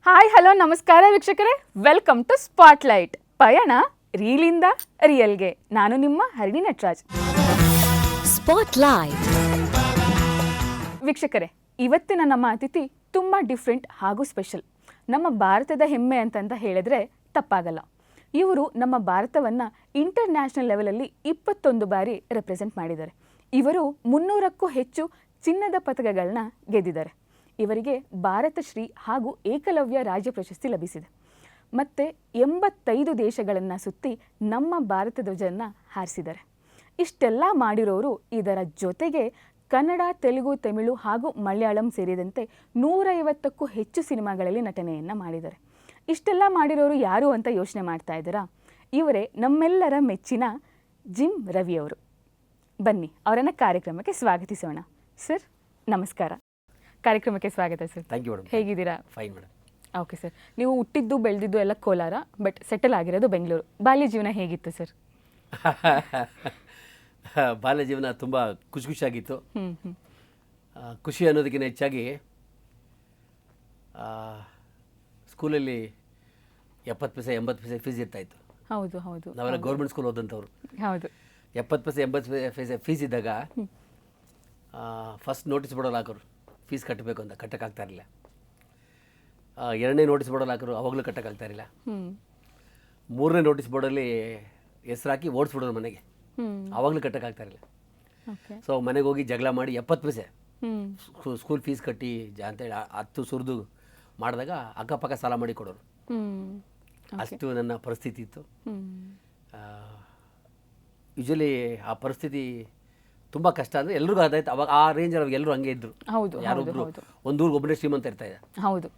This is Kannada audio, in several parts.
ಹಾಯ್ ಹಲೋ ನಮಸ್ಕಾರ ವೀಕ್ಷಕರೇ, ವೆಲ್ಕಮ್ ಟು ಸ್ಪಾಟ್ಲೈಟ್. ಪಯಣ ರೀಲಿಂದ ರಿಯಲ್ಗೆ. ನಾನು ನಿಮ್ಮ ಹರಿಣಿ ನಟರಾಜ್. ಸ್ಪಾಟ್ಲೈಟ್ ವೀಕ್ಷಕರೇ, ಇವತ್ತಿನ ನಮ್ಮ ಅತಿಥಿ ತುಂಬ ಡಿಫ್ರೆಂಟ್ ಹಾಗೂ ಸ್ಪೆಷಲ್. ನಮ್ಮ ಭಾರತದ ಹೆಮ್ಮೆ ಅಂತಂತ ಹೇಳಿದ್ರೆ ತಪ್ಪಾಗಲ್ಲ. ಇವರು ನಮ್ಮ ಭಾರತವನ್ನು ಇಂಟರ್ನ್ಯಾಷನಲ್ ಲೆವೆಲಲ್ಲಿ 21 ಬಾರಿ ರೆಪ್ರೆಸೆಂಟ್ ಮಾಡಿದ್ದಾರೆ. ಇವರು 300ಕ್ಕೂ ಹೆಚ್ಚು ಚಿನ್ನದ ಪದಕಗಳನ್ನ ಗೆದ್ದಿದ್ದಾರೆ. ಇವರಿಗೆ ಭಾರತ ಶ್ರೀ ಹಾಗೂ ಏಕಲವ್ಯ ರಾಜ್ಯ ಪ್ರಶಸ್ತಿ ಲಭಿಸಿದೆ. ಮತ್ತು 85 ದೇಶಗಳನ್ನು ಸುತ್ತಿ ನಮ್ಮ ಭಾರತ ಧ್ವಜವನ್ನು ಹಾರಿಸಿದ್ದಾರೆ. ಇಷ್ಟೆಲ್ಲ ಮಾಡಿರೋರು ಇದರ ಜೊತೆಗೆ ಕನ್ನಡ, ತೆಲುಗು, ತಮಿಳು ಹಾಗೂ ಮಲಯಾಳಂ ಸೇರಿದಂತೆ 150ಕ್ಕೂ ಹೆಚ್ಚು ಸಿನಿಮಾಗಳಲ್ಲಿ ನಟನೆಯನ್ನು ಮಾಡಿದ್ದಾರೆ. ಇಷ್ಟೆಲ್ಲ ಮಾಡಿರೋರು ಯಾರು ಅಂತ ಯೋಚನೆ ಮಾಡ್ತಾ ಇದ್ದೀರಾ? ಇವರೇ ನಮ್ಮೆಲ್ಲರ ಮೆಚ್ಚಿನ ಜಿಮ್ ರವಿಯವರು. ಬನ್ನಿ ಅವರನ್ನು ಕಾರ್ಯಕ್ರಮಕ್ಕೆ ಸ್ವಾಗತಿಸೋಣ. ಸರ್ ನಮಸ್ಕಾರ, ಕಾರ್ಯಕ್ರಮಕ್ಕೆ ಸ್ವಾಗತ ಸರ್. Thank you madam. ಹೇಗಿದ್ದೀರಾ? Fine madam. ಓಕೆ ಸರ್, ನೀವು ಹುಟ್ಟಿದ್ದು ಬೆಳೆದಿದ್ದು ಎಲ್ಲ ಕೋಲಾರ, ಬಟ್ ಸೆಟಲ್ ಆಗಿರೋದು ಬೆಂಗಳೂರು. ಬಾಲ್ಯ ಜೀವನ ಹೇಗಿತ್ತು ಸರ್? ಬಾಲ್ಯ ಜೀವನ ತುಂಬ ಖುಷಿಯಾಗಿತ್ತು. ಖುಷಿ ಅನ್ನೋದಕ್ಕಿಂತ ಹೆಚ್ಚಾಗಿ ಸ್ಕೂಲಲ್ಲಿ 70 ಪೈಸೆ 80 ಪೈಸೆ ಫೀಸ್ ಇರ್ತಾಯಿತ್ತು. ಹೌದು ಹೌದು, ನಾವೆಲ್ಲ ಗೌರ್ಮೆಂಟ್ ಸ್ಕೂಲ್ ಓದಂಥವ್ರು. ಹೌದು. 70 ಪೈಸೆ 80 ಪೈಸೆ ಫೀಸ್ ಇದ್ದಾಗ ಫಸ್ಟ್ ನೋಟಿಸ್ ಬೋರ್ಡಲ್ಲಿ ಹಾಕೋರು ಫೀಸ್ ಕಟ್ಟಬೇಕು ಅಂತ, ಕಟ್ಟೋಕ್ಕಾಗ್ತಾ ಇರಲಿಲ್ಲ. ಎರಡನೇ ನೋಟಿಸ್ ಬೋರ್ಡಲ್ಲಿ ಹಾಕೋರು, ಅವಾಗಲೂ ಕಟ್ಟೋಕ್ಕಾಗ್ತಾ ಇರಲಿಲ್ಲ. ಮೂರನೇ ನೋಟಿಸ್ ಬೋರ್ಡಲ್ಲಿ ಹೆಸ್ರು ಹಾಕಿ ಓಡಿಸ್ಬಿಡೋರು ಮನೆಗೆ, ಆವಾಗಲೂ ಕಟ್ಟೋಕ್ಕಾಗ್ತಾ ಇರಲಿಲ್ಲ. ಸೊ ಮನೆಗೆ ಹೋಗಿ ಜಗಳ ಮಾಡಿ 70 ಪೈಸೆ ಸ್ಕೂಲ್ ಫೀಸ್ ಕಟ್ಟಿ ಅಂತೇಳಿ 10 ಸುರಿದು ಮಾಡಿದಾಗ ಅಕ್ಕಪಕ್ಕ ಸಾಲ ಮಾಡಿ ಕೊಡೋರು. ಅಷ್ಟು ನನ್ನ ಪರಿಸ್ಥಿತಿ ಇತ್ತು. ಯೂಶಲಿ ಆ ಪರಿಸ್ಥಿತಿ ತುಂಬ ಕಷ್ಟ. ಅಂದರೆ ಎಲ್ರಿಗೂ ಅದಾಯ್ತು ಅವಾಗ, ಆ ರೇಂಜಲ್ಲಿ ಎಲ್ಲರೂ ಹಂಗೆ ಇದ್ದರು. ಯಾರೊಬ್ಬರು ಒಂದು ಊರಿಗೆ ಒಬ್ಬನೇ ಶ್ರೀಮಂತ ಇರ್ತಾ ಇದೆ. ಹೌದು.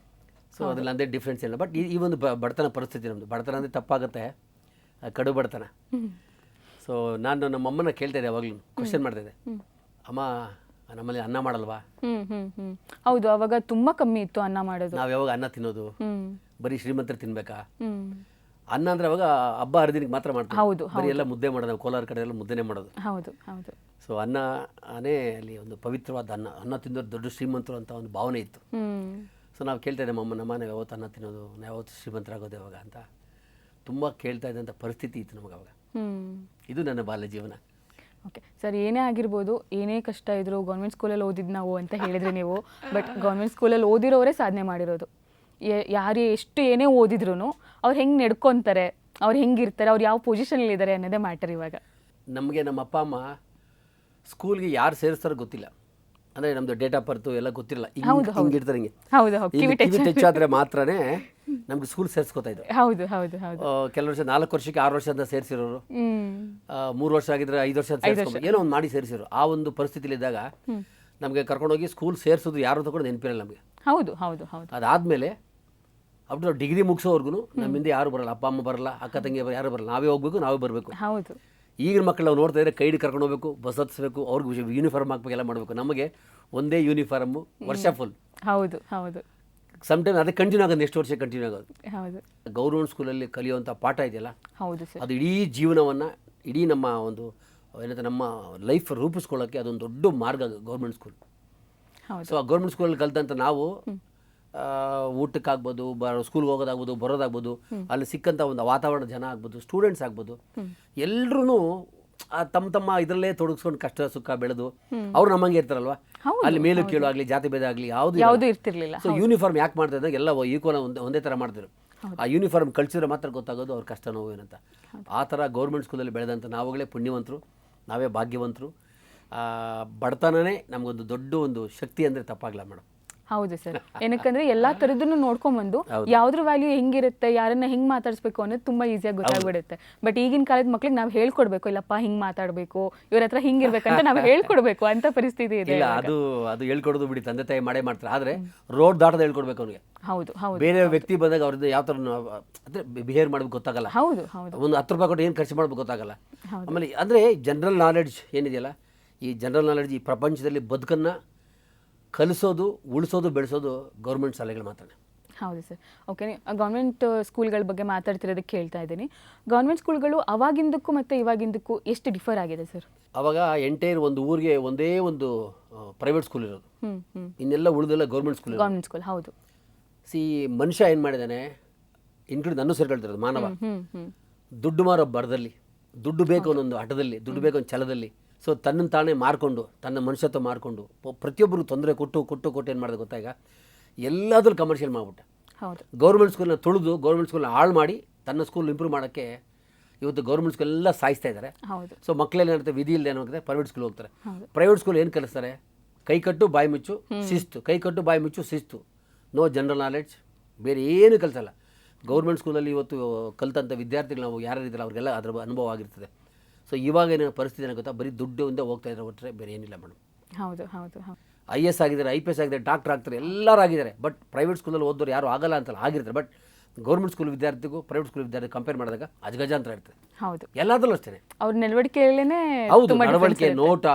ಸೊ ಅದ್ರಲ್ಲಿ ಅಂದೇ ಡಿಫ್ರೆನ್ಸ್ ಇಲ್ಲ. ಬಟ್ ಈ ಒಂದು ಬಡತನ ಪರಿಸ್ಥಿತಿ ನಮ್ಮದು. ಬಡತನ ಅಂದರೆ ತಪ್ಪಾಗುತ್ತೆ, ಕಡು ಬಡತನ. ಸೊ ನಾನು ನಮ್ಮಮ್ಮನ ಕೇಳ್ತಾ ಇದ್ದೆ, ಯಾವಾಗಲೂ ಕ್ವಶನ್ ಮಾಡ್ತಾಯಿದ್ದೆ, ಅಮ್ಮ ನಮ್ಮಲ್ಲಿ ಅನ್ನ ಮಾಡಲ್ವಾ? ಹೌದು, ಅವಾಗ ತುಂಬಾ ಕಮ್ಮಿ ಇತ್ತು ಅನ್ನ ಮಾಡೋದು. ನಾವು ಯಾವಾಗ ಅನ್ನ ತಿನ್ನೋದು? ಬರೀ ಶ್ರೀಮಂತರು ತಿನ್ಬೇಕಾ? ಅನ್ನ ಅಂದರೆ ಅವಾಗ ಹಬ್ಬ ಹರಿದಿನಕ್ಕೆ ಮಾತ್ರ ಮಾಡ್ತೀವಿ. ಹೌದು, ಬರೀ ಎಲ್ಲ ಮುದ್ದೆ ಮಾಡೋದು. ನಾವು ಕೋಲಾರ ಕಡೆ ಎಲ್ಲ ಮುದ್ದೆನೇ ಮಾಡೋದು. ಹೌದು ಹೌದು. ಸೊ ಅನ್ನನೇ ಅಲ್ಲಿ ಒಂದು ಪವಿತ್ರವಾದ ಅನ್ನ ತಿನ್ನೋದು ದೊಡ್ಡ ಶ್ರೀಮಂತರು ಅಂತ ಒಂದು ಭಾವನೆ ಇತ್ತು. ಸೊ ನಾವು ಕೇಳ್ತಾ ಇದ್ದೆ, ನಮ್ಮ ನಾವು ಯಾವತ್ತು ಅನ್ನ ತಿನ್ನೋದು, ನಾವು ಯಾವತ್ತು ಶ್ರೀಮಂತರಾಗೋದು ಯಾವಾಗ ಅಂತ ತುಂಬ ಕೇಳ್ತಾ ಇದ್ದಂಥ ಪರಿಸ್ಥಿತಿ ಇತ್ತು ನಮಗೆ ಅವಾಗ. ಇದು ನನ್ನ ಬಾಲ್ಯ ಜೀವನ. ಓಕೆ ಸರ್, ಏನೇ ಆಗಿರ್ಬೋದು, ಏನೇ ಕಷ್ಟ ಇದ್ರು ಗೌರ್ಮೆಂಟ್ ಸ್ಕೂಲಲ್ಲಿ ಓದಿದ್ದು ನಾವು ಅಂತ ಹೇಳಿದ್ರೆ ನೀವು, ಬಟ್ ಗೌರ್ಮೆಂಟ್ ಸ್ಕೂಲಲ್ಲಿ ಓದಿರೋರೇ ಸಾಧನೆ ಮಾಡಿರೋದು. ಯಾರು ಎಷ್ಟು ಏನೇ ಓದಿದ್ರು ಅವ್ರು ಹೆಂಗೆ ನಡ್ಕೊತಾರೆ, ಅವ್ರು ಹೆಂಗಿರ್ತಾರೆ, ಅವ್ರು ಯಾವ ಪೊಸಿಷನಲ್ಲಿ ಇದ್ದಾರೆ ಅನ್ನೋದೇ ಮ್ಯಾಟರ್ ಇವಾಗ. ನಮಗೆ ನಮ್ಮ ಅಪ್ಪ ಅಮ್ಮ ಸ್ಕೂಲ್ಗೆ ಯಾರು ಸೇರಿಸ್ತಾರೋ ಗೊತ್ತಿಲ್ಲ. ಅಂದರೆ ನಮ್ಮದು ಡೇಟ್ ಆಫ್ ಬರ್ತು ಎಲ್ಲ ಗೊತ್ತಿರಲ್ಲ. ಹಿಂಗೆ ಇರ್ತಾರೆ, ಹಿಂಗೆ ಕಿವಿ ಟಚ್ ಆದರೆ ಮಾತ್ರನೇ ನಮ್ಗೆ ಸ್ಕೂಲ್ ಸೇರಿಸ್ಕೊತಾ ಇದ್ರು. ಹೌದು ಹೌದು ಹೌದು. ಕೆಲವು ವರ್ಷ 4 ವರ್ಷಕ್ಕೆ 6 ವರ್ಷ ಅಂತ ಸೇರಿಸಿರೋರು, 3 ವರ್ಷ ಆಗಿದ್ರೆ 5 ವರ್ಷ ಅಂತ ಏನೋ ಒಂದು ಮಾಡಿ ಸೇರಿಸಿರೋರು. ಆ ಒಂದು ಪರಿಸ್ಥಿತಿಲಿದ್ದಾಗ ನಮಗೆ ಕರ್ಕೊಂಡೋಗಿ ಸ್ಕೂಲ್ ಸೇರಿಸೋದು ಯಾರು ತಗೊಂಡು ನೆನಪಿರಲ್ಲ ನಮಗೆ. ಹೌದು ಹೌದು ಹೌದು. ಅದಾದಮೇಲೆ ಅಪ್ ನಾವು ಡಿಗ್ರಿ ಮುಗಿಸೋವರೆಗೂ ನಮ್ಮಿಂದ ಯಾರು ಬರಲ್ಲ, ಅಪ್ಪ ಅಮ್ಮ ಬರಲ್ಲ, ಅಕ್ಕ ತಂಗಿ ಯಾರು ಬರಲ್ಲ, ನಾವೇ ಹೋಗ್ಬೇಕು, ನಾವೇ ಬರಬೇಕು. ಹೌದು. ಈಗಿನ ಮಕ್ಕಳು ನಾವು ನೋಡ್ತಾ ಇದ್ರೆ ಕೈಡಿ ಕರ್ಕೊಂಡು ಹೋಗ್ಬೇಕು, ಬಸ್ ಹತ್ತಿಸ್ಬೇಕು, ಅವ್ರಿಗೆ ಯೂನಿಫಾರ್ಮ್ ಹಾಕ್ಬೇಕು, ಎಲ್ಲ ಮಾಡಬೇಕು. ನಮಗೆ ಒಂದೇ ಯೂನಿಫಾರ್ಮು ವರ್ಷ ಫುಲ್. ಹೌದು ಹೌದು. ಸಮ್ಟೈಮ್ ಅದೇ ಕಂಟಿನ್ಯೂ ಆಗೋದು, ನೆಕ್ಸ್ಟ್ ವರ್ಷ ಕಂಟಿನ್ಯೂ ಆಗೋದು. ಹೌದು. ಗೌರ್ಮೆಂಟ್ ಸ್ಕೂಲಲ್ಲಿ ಕಲಿಯುವಂಥ ಪಾಠ ಇದೆಯಲ್ಲ, ಹೌದು ಸರ್, ಅದು ಇಡೀ ಜೀವನವನ್ನು, ಇಡೀ ನಮ್ಮ ಒಂದು ಏನಂತ ನಮ್ಮ ಲೈಫ್ ರೂಪಿಸ್ಕೊಳ್ಳೋಕ್ಕೆ ಅದೊಂದು ದೊಡ್ಡ ಮಾರ್ಗ ಗೌರ್ಮೆಂಟ್ ಸ್ಕೂಲ್. ಸೊ ಆ ಗೌರ್ಮೆಂಟ್ ಸ್ಕೂಲಲ್ಲಿ ಕಲಿತಂತ ನಾವು ಊಟಕ್ಕಾಗ್ಬೋದು, ಸ್ಕೂಲ್ಗೆ ಹೋಗೋದಾಗ್ಬೋದು, ಬರೋದಾಗ್ಬೋದು, ಅಲ್ಲಿ ಸಿಕ್ಕಂಥ ಒಂದು ವಾತಾವರಣ, ಜನ ಆಗ್ಬೋದು, ಸ್ಟೂಡೆಂಟ್ಸ್ ಆಗ್ಬೋದು, ಎಲ್ಲರೂ ತಮ್ಮ ಇದರಲ್ಲೇ ತೊಡಗಿಸ್ಕೊಂಡು ಕಷ್ಟ ಸುಖ ಬೆಳೆದು ಅವ್ರು ನಮ್ಮಂಗೆ ಇರ್ತಾರಲ್ವ. ಅಲ್ಲಿ ಮೇಲು ಕೀಳು ಆಗಲಿ, ಜಾತಿ ಭೇದ ಆಗಲಿ ಯಾವುದು ಇರ್ತಿರ್ಲಿಲ್ಲ. ಸೊ ಯೂನಿಫಾರ್ಮ್ ಯಾಕೆ ಮಾಡ್ತಾ ಇದ್ದಾಗ ಎಲ್ಲ ಈಕ್ವಲ್ ಒಂದೇ ಥರ ಮಾಡ್ತಿದ್ರು. ಆ ಯೂನಿಫಾರ್ಮ್ ಕಳಿಸಿದ್ರೆ ಮಾತ್ರ ಗೊತ್ತಾಗೋದು ಅವ್ರ ಕಷ್ಟ ನೋವು ಏನಂತ. ಆ ಥರ ಗೌರ್ಮೆಂಟ್ ಸ್ಕೂಲಲ್ಲಿ ಬೆಳೆದಂಥ ನಾವುಗಳೇ ಪುಣ್ಯವಂತರು, ನಾವೇ ಭಾಗ್ಯವಂತರು. ಬಡತನನೇ ನಮಗೊಂದು ದೊಡ್ಡ ಒಂದು ಶಕ್ತಿ ಅಂದರೆ ತಪ್ಪಾಗಲ್ಲ ಮೇಡಮ್. ಹೌದು ಸರ್, ಏನಕ್ಕಂದ್ರೆ ಎಲ್ಲಾ ತರದನ್ನು ನೋಡ್ಕೊಂಡ್ಬಂದು ಯಾವ್ದ್ರ ವ್ಯಾಲ್ಯೂ ಹೆಂಗಿರುತ್ತೆ, ಯಾರನ್ನ ಹೆಂಗ್ ಮಾತಾಡ್ಸ್ಬೇಕು ಅನ್ನೋದು ತುಂಬಾ ಈಸಿಯಾಗಿ ಗೊತ್ತಾಗ್ಬಿಡುತ್ತೆ. ಬಟ್ ಈಗಿನ ಕಾಲದ ಮಕ್ಳಿಗೆ ನಾವು ಹೇಳ್ಕೊಡ್ಬೇಕು, ಇಲ್ಲಪ್ಪ ಹಿಂಗ್ ಮಾತಾಡ್ಬೇಕು, ಇವ್ರ ಹತ್ರ ಹಿಂಗಿರ್ಬೇಕಂತ ನಾವು ಹೇಳ್ಕೊಡ್ಬೇಕು ಅಂತ ಪರಿಸ್ಥಿತಿ ಇದೆ. ಇಲ್ಲ, ಅದು ಹೇಳ್ಕೊಡೋದು ಬಿಡಿ, ತಂದೆ ತಾಯಿ ಮಾಡೇ ಮಾಡ್ತಾರೆ. ಆದ್ರೆ ರೋಡ್ ದಾಟದ ಹೇಳ್ಕೊಡ್ಬೇಕು ಅವ್ನಿಗೆ. ಹೌದು ಹೌದು. ಬೇರೆ ವ್ಯಕ್ತಿ ಬಂದಾಗ ಅವ್ರದ್ದು ಯಾವ ಥರ ಅಂದರೆ ಬಿಹೇವ್ ಮಾಡ್ಬೇಕು ಗೊತ್ತಾಗಲ್ಲ. ಹೌದು ಹೌದು. ಒಂದು 10 ರೂಪಾಯಿ ಕೊಟ್ಟು ಏನು ಖರ್ಚು ಮಾಡ್ಬೇಕು ಗೊತ್ತಾಗಲ್ಲ. ಆಮೇಲೆ ಅಂದರೆ ಜನರಲ್ ನಾಲೆಡ್ಜ್ ಏನಿದೆಯಲ್ಲ, ಈ ಜನರಲ್ ನಾಲೆಡ್ಜ್ ಈ ಪ್ರಪಂಚದಲ್ಲಿ ಬದುಕನ್ನು ಕಲಿಸೋದು, ಉಳಿಸೋದು, ಬೆಳೆಸೋದು ಗೌರ್ಮೆಂಟ್ ಶಾಲೆಗಳು ಮಾತ್ರ. ಹೌದು ಸರ್. ಓಕೆ, ಗೌರ್ಮೆಂಟ್ ಸ್ಕೂಲ್ಗಳ ಬಗ್ಗೆ ಮಾತಾಡ್ತಿರೋದಕ್ಕೆ ಕೇಳ್ತಾ ಇದ್ದೀನಿ. ಗೌರ್ಮೆಂಟ್ ಸ್ಕೂಲ್ಗಳು ಅವಾಗಿಂದಕ್ಕೂ ಮತ್ತು ಇವಾಗಿಂದಕ್ಕೂ ಎಷ್ಟು ಡಿಫರ್ ಆಗಿದೆ ಸರ್? ಅವಾಗ ಎಂಟೈರ್ ಒಂದು ಊರಿಗೆ ಒಂದೇ ಒಂದು ಪ್ರೈವೇಟ್ ಸ್ಕೂಲ್ ಇರೋದು, ಇನ್ನೆಲ್ಲ ಉಳಿದೆಲ್ಲ ಗೌರ್ಮೆಂಟ್ ಸ್ಕೂಲ್. ಗೌರ್ಮೆಂಟ್ ಸ್ಕೂಲ್ ಹೌದು. ಮನುಷ್ಯ ಏನು ಮಾಡಿದ್ದಾನೆ, ಇನ್ಕ್ಲೂಡ್ ನನ್ನ ಸೇರ್ಕೊಳ್ತಿರೋದು ಮಾನವ, ದುಡ್ಡು ಮಾರೋ ಬರದಲ್ಲಿ, ದುಡ್ಡು ಬೇಕು ಅನ್ನೊಂದು ಹಠದಲ್ಲಿ, ದುಡ್ಡು ಬೇಕು ಅನ್ನೋ ಛಲದಲ್ಲಿ, ಸೊ ತನ್ನನ್ನು ತಾನೇ ಮಾರ್ಕೊಂಡು, ತನ್ನ ಮನುಷ್ಯತ್ವ ಮಾರ್ಕೊಂಡು ಪ್ರತಿಯೊಬ್ಬರಿಗೂ ತೊಂದರೆ ಕೊಟ್ಟು ಏನು ಮಾಡಿದೆ ಗೊತ್ತಾ, ಈಗ ಎಲ್ಲಾದ್ರೂ ಕಮರ್ಷಿಯಲ್ ಮಾಡಿಬಿಟ್ಟ. ಹೌದು. ಗೌರ್ಮೆಂಟ್ ಸ್ಕೂಲ್ನ ತುಳಿದು ಗೌರ್ಮೆಂಟ್ ಸ್ಕೂಲ್ನ ಹಾಳು ಮಾಡಿ ತನ್ನ ಸ್ಕೂಲ್ ಇಂಪ್ರೂವ್ ಮಾಡೋಕ್ಕೆ ಇವತ್ತು ಗೌರ್ಮೆಂಟ್ ಸ್ಕೂಲ್ ಎಲ್ಲ ಸಾಯಿಸ್ತಾ ಇದ್ದಾರೆ. ಹೌದು. ಸೊ ಮಕ್ಕಳೆಲ್ಲ ಏನಾಗುತ್ತೆ, ವಿಧಿ ಇಲ್ಲದೆ ಏನಾಗುತ್ತೆ, ಪ್ರೈವೇಟ್ ಸ್ಕೂಲ್ ಹೋಗ್ತಾರೆ. ಹೌದು. ಪ್ರೈವೇಟ್ ಸ್ಕೂಲ್ ಏನು ಕಲಿಸ್ತಾರೆ, ಕೈ ಕಟ್ಟು ಬಾಯಿ ಮುಚ್ಚು ಶಿಸ್ತು, ಕೈ ಕಟ್ಟು ಬಾಯಿ ಮುಚ್ಚು ಶಿಸ್ತು, ನೋ ಜನರಲ್ ನಾಲೆಡ್ಜ್, ಬೇರೆ ಏನು ಕಲಿಸಲ್ಲ. ಗೌರ್ಮೆಂಟ್ ಸ್ಕೂಲಲ್ಲಿ ಇವತ್ತು ಕಲಿತಂಥ ವಿದ್ಯಾರ್ಥಿಗಳು ನಾವು ಯಾರು ಇದ್ರಲ್ಲ ಅವ್ರಿಗೆಲ್ಲ ಅದರ ಅನುಭವ ಆಗಿರ್ತದೆ. ಸೊ ಇವಾಗ ಏನೋ ಪರಿಸ್ಥಿತಿ ಏನಾಗುತ್ತಾ, ಬರೀ ದುಡ್ಡಿಂದ ಹೋಗ್ತಾ ಇದ್ದಾರೆ ಹೊರಟ್ರೆ ಬೇರೆ ಏನಿಲ್ಲ ಮೇಡಮ್. ಹೌದು ಹೌದು ಹೌದು. IAS ಆಗಿದ್ದಾರೆ, IPS ಆಗಿದ್ದಾರೆ, ಡಾಕ್ಟರ್ ಆಗ್ತಾರೆ, ಎಲ್ಲರೂ ಆಗಿದ್ದಾರೆ. ಬಟ್ ಪ್ರೈವೇಟ್ ಸ್ಕೂಲಲ್ಲಿ ಓದೋರು ಯಾರು ಆಗಲ್ಲ ಅಂತಲ್ಲ, ಆಗಿರ್ತಾರೆ. ಬಟ್ ಗೌರ್ಮೆಂಟ್ ಸ್ಕೂಲ್ ವಿದ್ಯಾರ್ಥಿಗೂ ಪ್ರೈವೇಟ್ ಸ್ಕೂಲ್ ವಿದ್ಯಾರ್ಥಿ ಕಂಪೇರ್ ಮಾಡಿದಾಗ ಅಜಗಜಾಂತರ ಇರ್ತದೆ. ಹೌದು. ಎಲ್ಲಾದ್ರಲ್ಲೂ ಅಷ್ಟೇ. ಅವ್ರ ನಡವಳಿಕೆಯಲ್ಲೇ ಹೌದು, ನಡವಳಿಕೆ, ನೋಟ,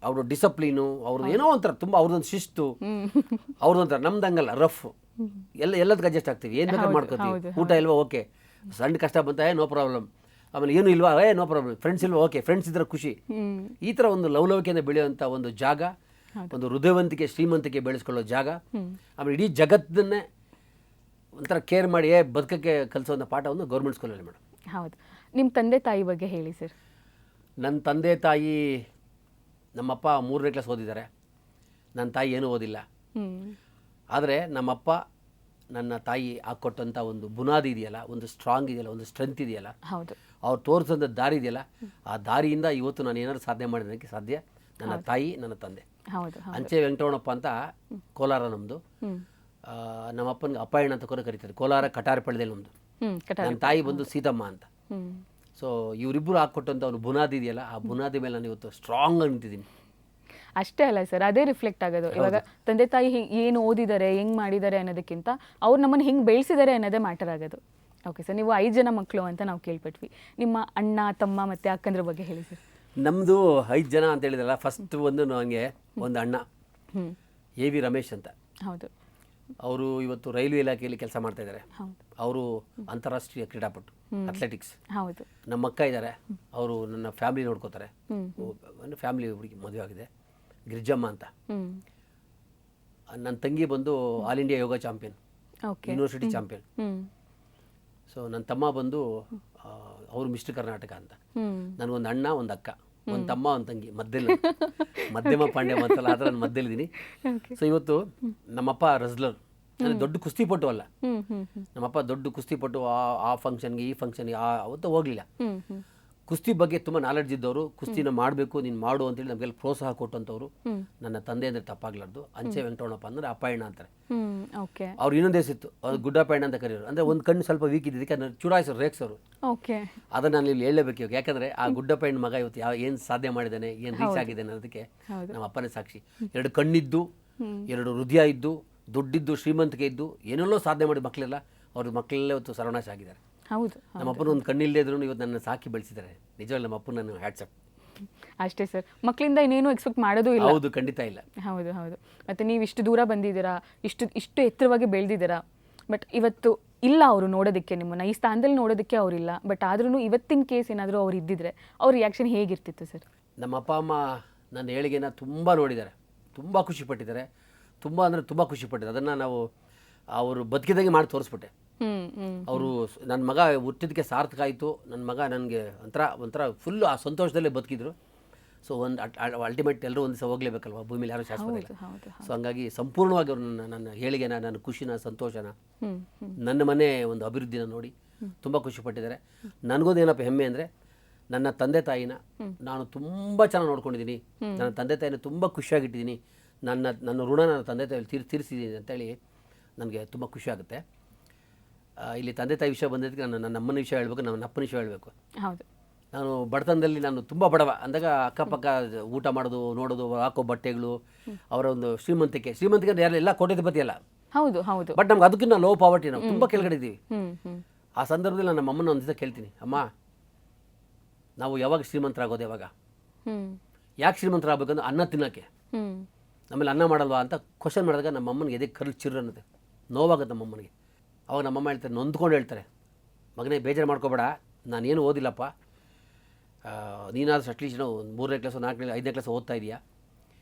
ಅವ್ರ ಡಿಸಪ್ಲಿನು, ಅವ್ರದ್ದು ಏನೋ ಒಂಥರ ತುಂಬ ಅವ್ರದ್ದೊಂದು ಶಿಸ್ತು, ಅವ್ರದ್ದೊಂಥರ. ನಮ್ದು ಹಂಗಲ್ಲ, ರಫ್, ಎಲ್ಲದಕ್ಕೆ ಅಡ್ಜಸ್ಟ್ ಆಗ್ತೀವಿ, ಏನು ಬೇಕಾದ್ರೆ ಮಾಡ್ಕೋತೀವಿ. ಊಟ ಇಲ್ವಾ, ಓಕೆ, ಸಣ್ಣ ಕಷ್ಟ ಬಂತ, ನೋ ಪ್ರಾಬ್ಲಮ್. ಆಮೇಲೆ ಏನು ಇಲ್ವಾ, ನೋ ಪ್ರಾಬ್ಲಮ್. ಫ್ರೆಂಡ್ಸ್ ಇಲ್ವಾ, ಓಕೆ, ಫ್ರೆಂಡ್ಸ್ ಇದ್ರೆ ಖುಷಿ. ಈ ಥರ ಒಂದು ಲವಲವಿಕೆಯಿಂದ ಬೆಳೆಯುವಂಥ ಒಂದು ಜಾಗ, ಒಂದು ಹೃದಯವಂತಿಕೆ, ಶ್ರೀಮಂತಿಕೆ ಬೆಳೆಸ್ಕೊಳ್ಳೋ ಜಾಗ. ಆಮೇಲೆ ಇಡೀ ಜಗತ್ತನ್ನೇ ಒಂಥರ ಕೇರ್ ಮಾಡಿ ಬದುಕಕ್ಕೆ ಕಲಿಸೋಂಥ ಪಾಠವನ್ನು ಗೌರ್ಮೆಂಟ್ ಸ್ಕೂಲಲ್ಲಿ ಮೇಡಮ್. ಹೌದು. ನಿಮ್ಮ ತಂದೆ ತಾಯಿ ಬಗ್ಗೆ ಹೇಳಿ ಸರ್. ನನ್ನ ತಂದೆ ತಾಯಿ, ನಮ್ಮಪ್ಪ 3ನೇ ಕ್ಲಾಸ್ ಓದಿದ್ದಾರೆ, ನನ್ನ ತಾಯಿ ಏನೂ ಓದಿಲ್ಲ. ಆದರೆ ನಮ್ಮಪ್ಪ ನನ್ನ ತಾಯಿ ಹಾಕ್ಕೊಟ್ಟಂಥ ಒಂದು ಬುನಾದಿ ಇದೆಯಲ್ಲ, ಒಂದು ಸ್ಟ್ರಾಂಗ್ ಇದೆಯಲ್ಲ, ಒಂದು ಸ್ಟ್ರೆಂತ್ ಇದೆಯಲ್ಲ, ಹೌದು, ಅವ್ರು ತೋರಿಸೋಂಥ ದಾರಿ ಇದೆಯಲ್ಲ, ಆ ದಾರಿಯಿಂದ ಇವತ್ತು ನಾನು ಏನಾದ್ರು ಸಾಧನೆ ಮಾಡೋದಕ್ಕೆ ಸಾಧ್ಯ. ನನ್ನ ತಾಯಿ, ನನ್ನ ತಂದೆ. ಹೌದು. ಅಂಚೆ ವೆಂಕಟರಮಣಪ್ಪ ಅಂತ ಕೋಲಾರ ನಮ್ಮದು. ನಮ್ಮಪ್ಪನಿಗೆ ಅಪ್ಪಾಯಣ್ಣ ಅಂತ ಕೂಡ ಕರೀತಾರೆ. ಕೋಲಾರ ಕಟಾರಪಳ್ಳಿಯಲ್ಲಿ ನಮ್ಮದು. ನನ್ನ ತಾಯಿ ಬಂದು ಸೀತಮ್ಮ ಅಂತ. ಸೊ ಇವರಿಬ್ಬರು ಹಾಕ್ಕೊಟ್ಟಂಥ ಒಂದು ಬುನಾದಿ ಇದೆಯಲ್ಲ, ಆ ಬುನಾದಿ ಮೇಲೆ ನಾನು ಇವತ್ತು ಸ್ಟ್ರಾಂಗ್ ಆಗಿ ನಿಂತಿದ್ದೀನಿ. ಅಷ್ಟೇ ಅಲ್ಲ ಸರ್, ಅದೇ ರಿಫ್ಲೆಕ್ಟ್ ಆಗೋದು. ಇವಾಗ ತಂದೆ ತಾಯಿ ಏನು ಓದಿದ್ದಾರೆ, ಹೆಂಗೆ ಮಾಡಿದ್ದಾರೆ ಅನ್ನೋದಕ್ಕಿಂತ ಅವ್ರು ನಮ್ಮನ್ನು ಹೆಂಗೆ ಬೆಳೆಸಿದ್ದಾರೆ ಅನ್ನೋದೇ ಮ್ಯಾಟರ್ ಆಗೋದು. ಓಕೆ ಸರ್, ನೀವು 5 ಜನ ಮಕ್ಕಳು ಅಂತ ನಾವು ಕೇಳ್ಪಟ್ವಿ. ನಿಮ್ಮ ಅಣ್ಣ, ತಮ್ಮ ಮತ್ತು ಅಕ್ಕಂದ್ರ ಬಗ್ಗೆ ಹೇಳಿ ಸರ್. ನಮ್ಮದು 5 ಜನ ಅಂತ ಹೇಳಿದ್ರಲ್ಲ, ಫಸ್ಟ್ ಒಂದು ನನಗೆ ಒಂದು ಅಣ್ಣ, AV ರಮೇಶ್ ಅಂತ. ಹೌದು. ಅವರು ಇವತ್ತು ರೈಲ್ವೆ ಇಲಾಖೆಯಲ್ಲಿ ಕೆಲಸ ಮಾಡ್ತಾ ಇದ್ದಾರೆ. ಹೌದು. ಅವರು ಅಂತಾರಾಷ್ಟ್ರೀಯ ಕ್ರೀಡಾಪಟು, ಅಥ್ಲೆಟಿಕ್ಸ್. ಹೌದು. ನಮ್ಮ ಅಕ್ಕ ಇದ್ದಾರೆ, ಅವರು ನನ್ನ ಫ್ಯಾಮಿಲಿ ನೋಡ್ಕೋತಾರೆ. ಫ್ಯಾಮಿಲಿ ಹುಡುಗಿ ಮದುವೆ ಆಗಿದೆ, ಗಿರಿಜಮ್ಮ ಅಂತ. ನನ್ನ ತಂಗಿ ಬಂದು ಆಲ್ ಇಂಡಿಯಾ ಯೋಗ ಚಾಂಪಿಯನ್, ಯೂನಿವರ್ಸಿಟಿ ಚಾಂಪಿಯನ್. ಸೊ ನನ್ನ ತಮ್ಮ ಬಂದು ಅವರು ಮಿಸ್ಟರ್ ಕರ್ನಾಟಕ ಅಂತ. ನನಗೊಂದು ಅಣ್ಣ, ಒಂದು ಅಕ್ಕ, ಒಂದು ತಮ್ಮ, ಒಂದು ತಂಗಿ, ಮಧ್ಯಮ ಪಾಂಡ್ಯ ಅಂತಲ್ಲ, ಆ ಥರ ನಾನು ಮಧ್ಯಲ್ಲಿದ್ದೀನಿ. ಸೊ ಇವತ್ತು ನಮ್ಮಪ್ಪ ರಸ್ಲರ್, ನಾನು ದೊಡ್ಡ ಕುಸ್ತಿಪಟು ಅಲ್ಲ. ನಮ್ಮಪ್ಪ ದೊಡ್ಡ ಕುಸ್ತಿಪಟು, ಆ ಫಂಕ್ಷನ್ಗೆ ಈ ಫಂಕ್ಷನ್ಗೆ ಅವತ್ತು ಹೋಗಲಿಲ್ಲ. ಕುಸ್ತಿ ಬಗ್ಗೆ ತುಂಬ ನಾಲೆಡ್ಜ್ ಇದ್ದವರು, ಕುಸ್ತಿನ ಮಾಡಬೇಕು, ನೀನು ಮಾಡು ಅಂತೇಳಿ ನಮಗೆಲ್ಲ ಪ್ರೋತ್ಸಾಹ ಕೊಟ್ಟಂಥವ್ರು ನನ್ನ ತಂದೆ ಅಂದರೆ ತಪ್ಪಾಗ್ಲಾರ್ದು. ಅಂಚೆ ವೆಂಕಟರಮಣಪ್ಪ ಅಂದರೆ ಅಪ್ಪಾಯಣ್ಣ ಅಂತಾರೆ. ಅವ್ರು ಇನ್ನೊಂದು ಹೆಸರಿತ್ತು, ಅದು ಗುಡ್ಡಪ್ಪಣ್ಣ ಅಂತ ಕರೆಯೋರು. ಅಂದರೆ ಒಂದು ಕಣ್ಣು ಸ್ವಲ್ಪ ವೀಕ್ ಇದ್ದಿದ್ದಕ್ಕೆ ಅದನ್ನು ಚುಡಾಯಿಸೋರು, ರೇಕ್ಸೋರು. ಅದನ್ನು ನಾನು ಇಲ್ಲಿ ಹೇಳಲೇಬೇಕು ಇವಾಗ. ಯಾಕಂದರೆ ಆ ಗುಡ್ಡಪ್ಪಣ್ಣ ಮಗ ಇವತ್ತು ಏನು ಸಾಧನೆ ಮಾಡಿದ್ದಾನೆ, ಏನು ರೀಚ್ ಆಗಿದ್ದಾನೆ ಅನ್ನೋದಕ್ಕೆ ನಮ್ಮ ಅಪ್ಪನೇ ಸಾಕ್ಷಿ. 2 ಕಣ್ಣಿದ್ದು, 2 ಹೃದಯ ಇದ್ದು, ದುಡ್ಡಿದ್ದು, ಶ್ರೀಮಂತಿಕೆ ಇದ್ದು, ಏನೆಲ್ಲೋ ಸಾಧನೆ ಮಾಡಿ ಮಕ್ಕಳೆಲ್ಲ, ಅವ್ರ ಮಕ್ಕಳೆಲ್ಲ ಇವತ್ತು ಸರ್ವನಾಶ ಆಗಿದ್ದಾರೆ. ಹೌದು. ನಮ್ಮ ಅಪ್ಪನ ಒಂದು ಕಣ್ಣಿಲ್ಲದೆ ಇದ್ರು ಇವತ್ತು ನನ್ನ ಸಾಕಿ ಬೆಳೆಸಿದ್ದಾರೆ. ನಿಜವಲ್ಲ, ನಮ್ಮ ಅಪ್ಪನ ನಾನು ಹ್ಯಾಟ್ಸಪ್. ಅಷ್ಟೇ ಸರ್, ಮಕ್ಕಳಿಂದ ಇನ್ನೇನು ಎಕ್ಸ್ಪೆಕ್ಟ್ ಮಾಡೋದು ಇಲ್ಲ. ಹೌದು, ಖಂಡಿತ ಇಲ್ಲ. ಹೌದು ಹೌದು. ಮತ್ತು ನೀವು ಇಷ್ಟು ದೂರ ಬಂದಿದ್ದೀರಾ, ಇಷ್ಟು ಎತ್ತರವಾಗಿ ಬೆಳೆದಿದ್ದೀರಾ. ಬಟ್ ಇವತ್ತು ಇಲ್ಲ ಅವರು ನೋಡೋದಕ್ಕೆ, ನಿಮ್ಮನ್ನು ಈ ಸ್ಥಾನದಲ್ಲಿ ನೋಡೋದಕ್ಕೆ ಅವರಿಲ್ಲ. ಬಟ್ ಆದ್ರೂ ಇವತ್ತಿನ ಕೇಸ್ ಏನಾದರೂ ಅವ್ರು ಇದ್ದಿದ್ರೆ ಅವ್ರ ರಿಯಾಕ್ಷನ್ ಹೇಗಿರ್ತಿತ್ತು ಸರ್? ನಮ್ಮ ಅಪ್ಪ ಅಮ್ಮ ನನ್ನ ಏಳಿಗೆನ ತುಂಬ ನೋಡಿದ್ದಾರೆ, ತುಂಬ ಖುಷಿಪಟ್ಟಿದ್ದಾರೆ. ತುಂಬ ಅಂದರೆ ತುಂಬ ಖುಷಿಪಟ್ಟಿದ್ದಾರೆ. ಅದನ್ನು ನಾವು ಅವರು ಬದುಕಿದಂಗೆ ಮಾಡಿ ತೋರಿಸ್ಬಿಟ್ಟೆ. ಅವರು ನನ್ನ ಮಗ ಹುಟ್ಟಿದ್ದಕ್ಕೆ ಸಾರ್ಥಕ ಆಯಿತು. ನನ್ನ ಮಗ ನನಗೆ ಒಂಥರ ಫುಲ್ಲು ಆ ಸಂತೋಷದಲ್ಲೇ ಬದುಕಿದ್ರು. ಸೊ ಒಂದು ಅಲ್ಟಿಮೇಟ್ ಎಲ್ಲರೂ ಒಂದು ದಿವಸ ಹೋಗಲೇಬೇಕಲ್ವ, ಭೂಮಿಲಿ ಯಾರೂ ಶಾಶ್ವತ ಇಲ್ಲ. ಸೊ ಹಂಗಾಗಿ ಸಂಪೂರ್ಣವಾಗಿ ಅವರು ನನ್ನ ಏಳಿಗೆನ, ನನ್ನ ಖುಷಿನ, ಸಂತೋಷನ, ನನ್ನ ಮನೆ ಒಂದು ಅಭಿವೃದ್ಧಿನ ನೋಡಿ ತುಂಬ ಖುಷಿಪಟ್ಟಿದ್ದಾರೆ. ನನಗೊಂದು ಏನಪ್ಪ ಹೆಮ್ಮೆ ಅಂದರೆ, ನನ್ನ ತಂದೆ ತಾಯಿನ ನಾನು ತುಂಬ ಚೆನ್ನಾಗಿ ನೋಡ್ಕೊಂಡಿದ್ದೀನಿ. ನನ್ನ ತಂದೆ ತಾಯಿನ ತುಂಬ ಖುಷಿಯಾಗಿಟ್ಟಿದ್ದೀನಿ. ನನ್ನ ಋಣ ನನ್ನ ತಂದೆ ತಾಯಿ ತೀರಿಸಿದ್ದೀನಿ ಅಂತೇಳಿ ನನಗೆ ತುಂಬ ಖುಷಿ ಆಗುತ್ತೆ. ಇಲ್ಲಿ ತಂದೆ ತಾಯಿ ವಿಷಯ ಬಂದಿದ್ದಕ್ಕೆ ನನ್ನ ಅಮ್ಮನ ವಿಷಯ ಹೇಳಬೇಕು, ನನ್ನ ಅಪ್ಪನ ವಿಷಯ ಹೇಳಬೇಕು. ಹೌದು. ನಾನು ಬಡತನದಲ್ಲಿ ನಾನು ತುಂಬ ಬಡವ ಅಂದಾಗ ಅಕ್ಕಪಕ್ಕ ಊಟ ಮಾಡೋದು, ನೋಡೋದು, ಹಾಕೋ ಬಟ್ಟೆಗಳು, ಅವರ ಒಂದು ಶ್ರೀಮಂತಿಕೆ ಅಂದರೆ ಯಾರೆಲ್ಲ ಕೋಟ್ಯಾಧಿಪತಿ ಅಲ್ಲ. ಹೌದು ಹೌದು. ಬಟ್ ನಮ್ಗೆ ಅದಕ್ಕಿಂತ ಲೋ ಪಾವರ್ಟಿ, ನಾವು ತುಂಬ ಕೆಳಗಡೆ ಇದ್ದೀವಿ. ಆ ಸಂದರ್ಭದಲ್ಲಿ ನಾನು ನಮ್ಮ ಅಮ್ಮನ ಒಂದು ದಿವಸ ಕೇಳ್ತೀನಿ, ಅಮ್ಮ ನಾವು ಯಾವಾಗ ಶ್ರೀಮಂತರಾಗೋದು, ಯಾವಾಗ, ಯಾಕೆ ಶ್ರೀಮಂತರಾಗಬೇಕಂದ್ರೆ ಅನ್ನ ತಿನ್ನೋಕ್ಕೆ, ಆಮೇಲೆ ಅನ್ನ ಮಾಡಲ್ವಾ ಅಂತ ಕ್ವಶನ್ ಮಾಡಿದಾಗ ನಮ್ಮ ಅಮ್ಮನಿಗೆ ಎದೆ ಕರ್ಲು ಚಿರ್ರು ಅನ್ನೋದು, ನೋವಾಗುತ್ತೆ ನಮ್ಮ ಅಮ್ಮನಿಗೆ. ಅವಾಗ ನಮ್ಮಮ್ಮ ಹೇಳ್ತಾರೆ, ನೊಂದ್ಕೊಂಡು ಹೇಳ್ತಾರೆ, ಮಗನೇ ಬೇಜಾರು ಮಾಡ್ಕೋಬೇಡ, ನಾನೇನು ಓದಿಲ್ಲಪ್ಪ, ನೀನಾದ್ರೂ ಅಟ್ಲೀಸ್ಟ್ ಒಂದು 3ನೇ ಕ್ಲಾಸು 4ನೇ 5ನೇ ಕ್ಲಾಸ್ ಓದ್ತಾ ಇದೆಯಾ,